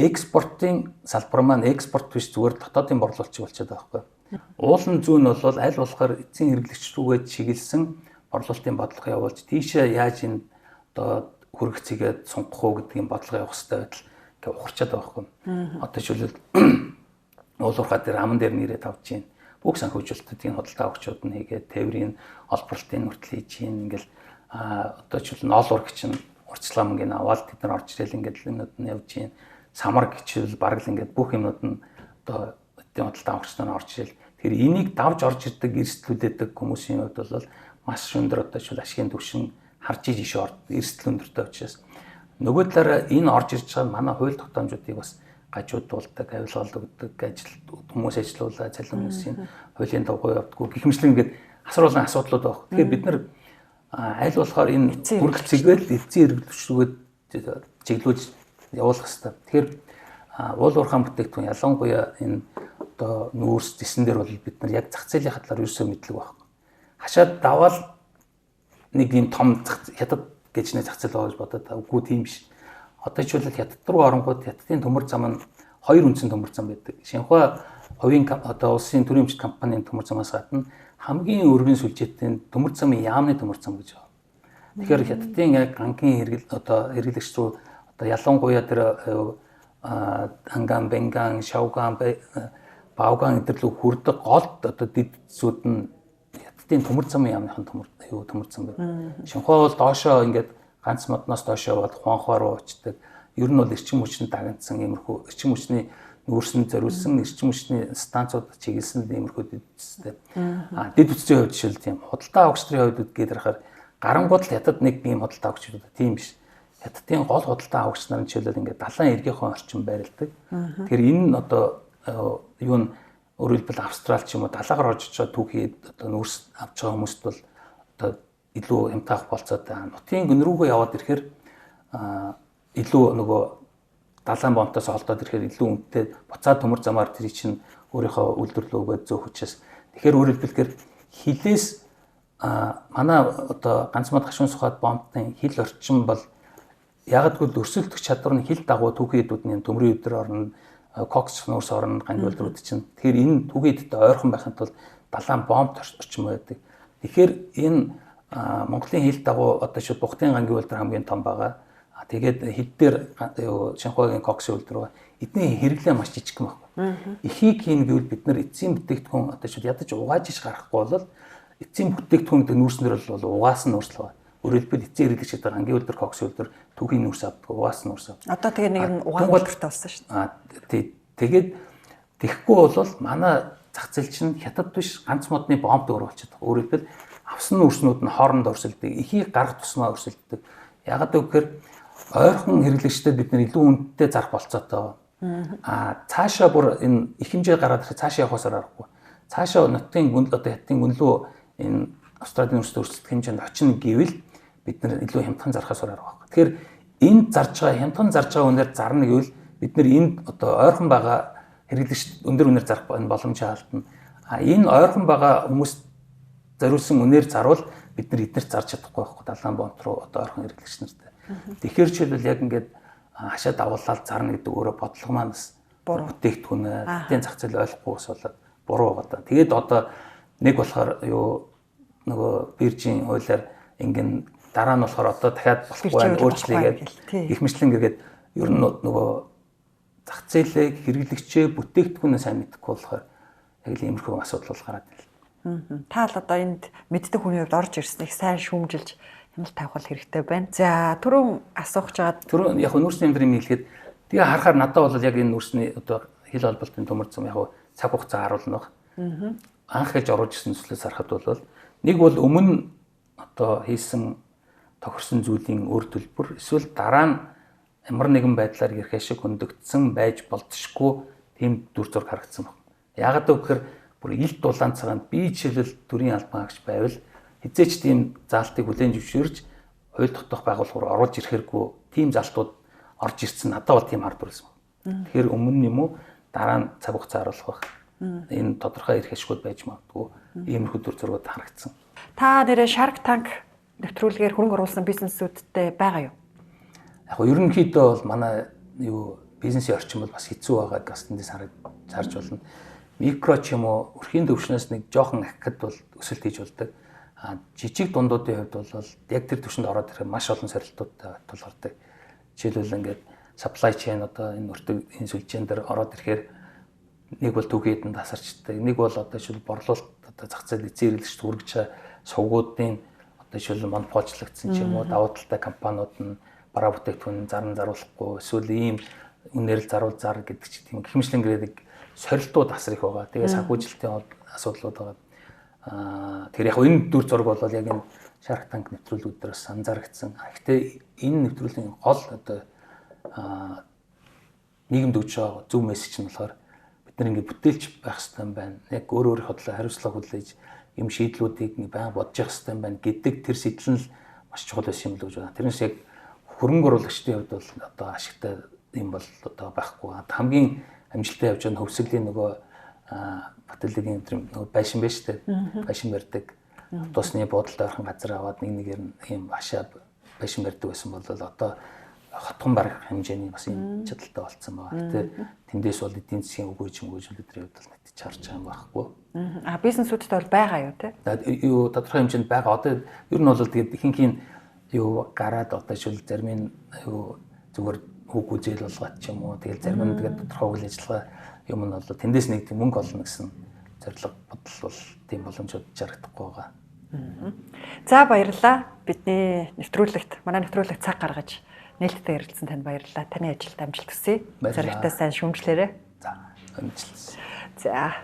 экспортын салбар маань экспорт биш зүгээр дотоодын борлуулалтч болчиход байгаа байхгүй. Уулын зүүн бол аль болохоор эцсийн хэрэглэгч рүүгээ чиглэсэн борлуулалтын бодлого явуулж тийшээ яаж энэ одоо хүргэцгээд сунгах уу гэдэг юм бодлого явах хэрэгтэй байтал ингээ ухарчаад байгаа байхгүй. Одоо жишээлбэл уулуурхаа дээр аман дээр нэрээ тавьж гин. Бүх санхүүжилтүүдийн худалдаа авахчуд нь хийгээд тээврийн олборлтын хүртэл хийж гин ингээл одоо жишээлбэл ноолуурч нь урьдчилан ингээ аваад тэд нар орж ирэл ингээ юмнууд нь явж гин. Самар гिचвэл бараг л ингээ бүх юмнууд нь одоо эдийн худалдаа авахчдад орж ирэл. Тэгэхээр энийг давж орж ирдэг эрсдлүүлдэг хүмүүсийн хувьд бол маш өндөр одоо жишээл ашигын түвшин харж иж эрсдэл өндөртэй учраас нөгөө талаараа энэ орж ирж байгаа манай хууль тогтоомжуудыг бас гажуудуулдаг, авилгалдаг ажил хүмүүс ажиллаулаа, цалин хүмүүсийн хуулийн дагуу явдаггүй гэх мэтлэн ингээд асар олон асуудлууд байна. Тэгэхээр бид нар аль болохоор энэ хүрэлцээгээл эцсийн хэрэглэгчрүүгээ чиглүүлж явуулах хэрэгтэй. Тэгэхээр уул уурхайн бүтээгдэхүүн ялангуяа энэ одоо нүүрс зэсэн дээр бол бид нар яг зах зээлийн хатлаар ерөөсөө мэдлэг байхгүй. Хашаад даваал нэг юм том хятад гэж нэг зах зээл байгаа гэж бодоод үгүй тийм биш. Одоо жишээлбэл хятад руу оронгууд хятадын төмөр зам нь хоёр үндсэн төмөр зам байдаг. Шинхua хувийн одоо улсын төрийн өмчт компанийн төмөр замаас гадна хамгийн өргөн сүлжээтэй төмөр замын яамны төмөр зам гэж байна. Тэгэхээр хятадын яг гангийн хэрэглэгч рүү одоо ялангуяа тэр Анган, Бенган, Шауган, Баоган гэдэрлүү хүрдэг гол одоо дэд зүуд нь хятадын төмөр замын яамныхан төмөр зам байна. Шинхua бол доошоо ингээд ганц модноос доошоо бол хуанхаа руу очдог. Ер нь бол эрчим хүчний дагнцсан иймэрхүү эрчим хүчний нүүрсэнд зориулсан эрчим хүчний станцууд чиглэсэн иймэрхүү дэд үсттэй. Дэд үстийн хувьд жишээл тийм худалдаа авахч нарын хувьд гээд харахаар гарангууд л хятад нэг ийм худалдаа авахч байдаг. Тийм биш. Хятадын гол худалдаа авахч нар нь жишээлбэл ингээд далайн эргийнхөө орчин байрладаг. Тэгэхээр энэ нь одоо юу н өөрөөр хэлбэл Австрал ч юм уу далаагаар орж очиод түүхийд одоо нүүрс авч байгаа хүмүүст бол одоо илүү хямтаах болцоод нутгийн гүн рүүгээ яваад ирэхээр илүү нөгөө далайн бомтоос холдоод ирэхээр илүү үнэтэй буцаад төмөр замаар тэр чинь өөрийнхөө үйлдвэрлэлөө зөөх учраас тэгэхээр өөрөөр хэлбэл хилээс манай одоо ганц мод гашуун сухад бомтын хил орчин бол ягдгүй өрсөлдөх чадвар нь хил дагуу түүхийдүүд нь төмрийн өдөр орно кокс нуурс орно гангийн үйлдвэрүүд чинь. Тэгэхээр энэ түгээдтэй ойрхон байхын тулд далайн бомб орчим байдаг. Тэгэхээр энэ Монголын хил дагуу одоо шууд Бухтын гангийн үйлдвэр хамгийн том байгаа. Тэгээд хэд дээр Шинхбагийн коксын үйлдвэр байгаа. Эдний хэрэглээ маш жижиг юм байна. Эхийг хийн гэвэл бид нар эцсийн бүтээгдэхүүн одоо шууд ядаж угааж иш гарахгүй бол эцсийн бүтээгдэхүүнтэй нүүрснэр бол угаасан нүүрсэл байгаа. Өөрөөр хэлбэл эцсийн хэрэглэгчид байгаа гангийн үйлдвэр коксын үйлдвэр түүхийн нүүрс авдаг, угаасан нүүрс авдаг. Одоо тэгээ нэг нь угаан үйлдвэртэй болсон шүү дээ. Тэгээд тэгэхгүй бол манай зах зээл чинь хятад биш ганц модны бомб дөр болчиход байгаа. Өөрөөр хэлбэл авсан нүүрснүүд нь хоорондоо өрсөлдөг, эхийг гарах тусмаа өрсөлдөг. Ягаад гэвэл ойрхон хэрэглэгчдэд бид нар илүү үнэтэй зарах болцоотой. Цаашаа бүр энэ их хэмжээ гараад ирэх цаашаа явахсаар аргагүй. Цаашаа нутгийн гүнл одоо хятадын гүнлүү энэ Австралийн өрсөлдөг өрсөлдөх хэмжээнд очино гэвэл бид нар илүү хямдхан зархасаар арга байна. Тэгэхээр энд зарж байгаа хямдхан зарж байгаа үнээр зарна гэвэл бид нар энд одоо ойрхон байгаа хэрэглэгч өндөр үнээр зарах боломжтой алдна. Энэ ойрхон байгаа хүмүүс зориулсан үнээр зарвал бид нар эднэрт зарж чадахгүй байхгүй далайн бомб руу одоо ойрхон хэрэглэгч нартай. Тэгэхээр ч бол яг ингээд хашаа давуулаад зарна гэдэг өөрөө бодлого маань бас бүтээгдэхүүн эдийн зах зээл ойлгохгүй бас болоод буруу байгаа. Тэгээд одоо нэг болохоор нөгөө биржийн хуулиар ингэн дараа нь болохоор одоо дахиад болохгүй өөрчлөлгээд их мэтлэн гэдэг ер нь нөгөө зах зээлээ хэрэглэгчээ бүтээгдэхүүнээ сайн мэдэхгүй болохоор яг л иймэрхүү асуудал бол гараад ирнэ. Та л одоо энд мэддэг хүний хувьд орж ирснийг сайн шүүмжилж хяналт тавих хэрэгтэй байна. За түрүүн асууж байгаа. Түрүүн яг нүүрсний амьдрын хэлэхэд тэгээ харахаар надад бол яг энэ нүүрсний одоо хил холболтын төмөр зам яг цаг хугацаа харуулна баг. Анх хэлж оруулж ирсэн зүйлээс харахад бол нэг бол өмнө одоо хийсэн тохирсон зүйлийн өөр төлбөр эсвэл дараа нь ямар нэгэн байдлаар ярих шиг хөндөгдсөн байж болзошгүй тийм дүр зураг харагдсан байна. Яагаад гэвэл бүр илт дулаан цагаанд би жишээлбэл төрийн албан хаагч байвал хизээч тийм заалтыг хүлээн зөвшөөрж хууль тогтоох байгууллагаар оруулж ирэхэргүй тийм залтууд орж ирсэн надад бол тийм хард болсон. Тэгэхээр өмнө юм уу дараа нь цаг хугацаа харуулах байх. Энэ тодорхой эрх ашигуд байж магадгүй иймэрхүү дүр зургууд харагдсан. Та нэрээ Shark Tank нэвтрүүлгээр хөрөнгө оруулсан бизнесүүдтэй байгаа юу? Яг нь ерөнхийдөө бол манай бизнесийн орчин бол бас хэцүү байгааг бас тэндээс харж болно. Микро ч юм уу өрхийн төвшнөөс нэг жоохон ахихад бол өсөлт хийж болдог. Жижиг дундуудын хувьд бол яг тэр төвшөнд ороод ирэх маш олон сорилтуудтай тулгардаг. Жишээлбэл ингээд supply chain одоо энэ өртөг энэ сүлжээн дээр ороод ирэхээр нэг бол түүхийд нь тасарчдаг. Нэг бол одоо жишээл борлуулалт одоо зах зээл эзэн хэрэглэгчд хүргэж сувгуудын одоо жишээл монополчлогдсон ч юм уу давуу талтай компаниуд нь бараа бүтээгдэхүүн заруулахгүй эсвэл ийм үнээр л заруул зар гэдэг ч тийм хэмжлэн гэрээдэг сорилтууд асар их байгаа. Тэгээ санхүүжилтийн асуудлууд байгаа. Тэгэхээр яг энэ дүр зураг бол яг энэ Shark Tank нэвтрүүлгүүдээс анзаарэгдсэн. Гэхдээ энэ нэвтрүүлгийн гол одоо нийгэмд өгч байгаа зөв мессеж нь болохоор бид нар ингэ бүтээлч байх хэрэгтэй юм байна. Яг өөр хотлоо хариуцлага хүлээж юм шийдлүүдийг байн бодож явах хэрэгтэй юм байна гэдэг тэр сэтэл нь маш чухал байсан юм л гэж байна. Тэрнээс яг хөрөнгө оруулагчдын хувьд бол одоо ашигтай юм бол одоо байхгүй. Хамгийн амжилттай явж байгаа хөвсгөлийн нөгөө баталгийн нөгөө байшин байж тээ. Байшин барьдаг. Автобусны буудалд орхон газар аваад нэгээр нь ийм хашаа байшин барьдаг байсан бол одоо хотхон барах хэмжээний бас юм чадaltaй болцсон байгаа. Гэтэ тэндээс бол эдийн засгийн үгүй ч юм уу зүйлүүдийн хувьд бол мэдчих харж байгаа юм байхгүй. Бизнесүүдтэй бол байгаа юу те? Юу тодорхой хэмжээнд байгаа. Одоо ер нь бол тэгээд ихэнхийн юу гараад одоо шил зарим нь юу зүгээр хүүгүү зээл болгоод ч юм уу тэгэл зарим нь тэгээд тодорхой үйл ажиллагаа юм нь бол тэндээс нэг тийм мөнгө олно гэсэн зорилго бодол бол тийм боломжууд жаргадахгүй байгаа. За баярлалаа. Бидний нэвтрүүлэгт манай нэвтрүүлэгт цаг гаргаж нээлттэй ярилцсан танд баярлалаа. Таны ажилд амжилт хүсье. Зоригтой сайн шүүмжлээрэй. За, амжилт. За.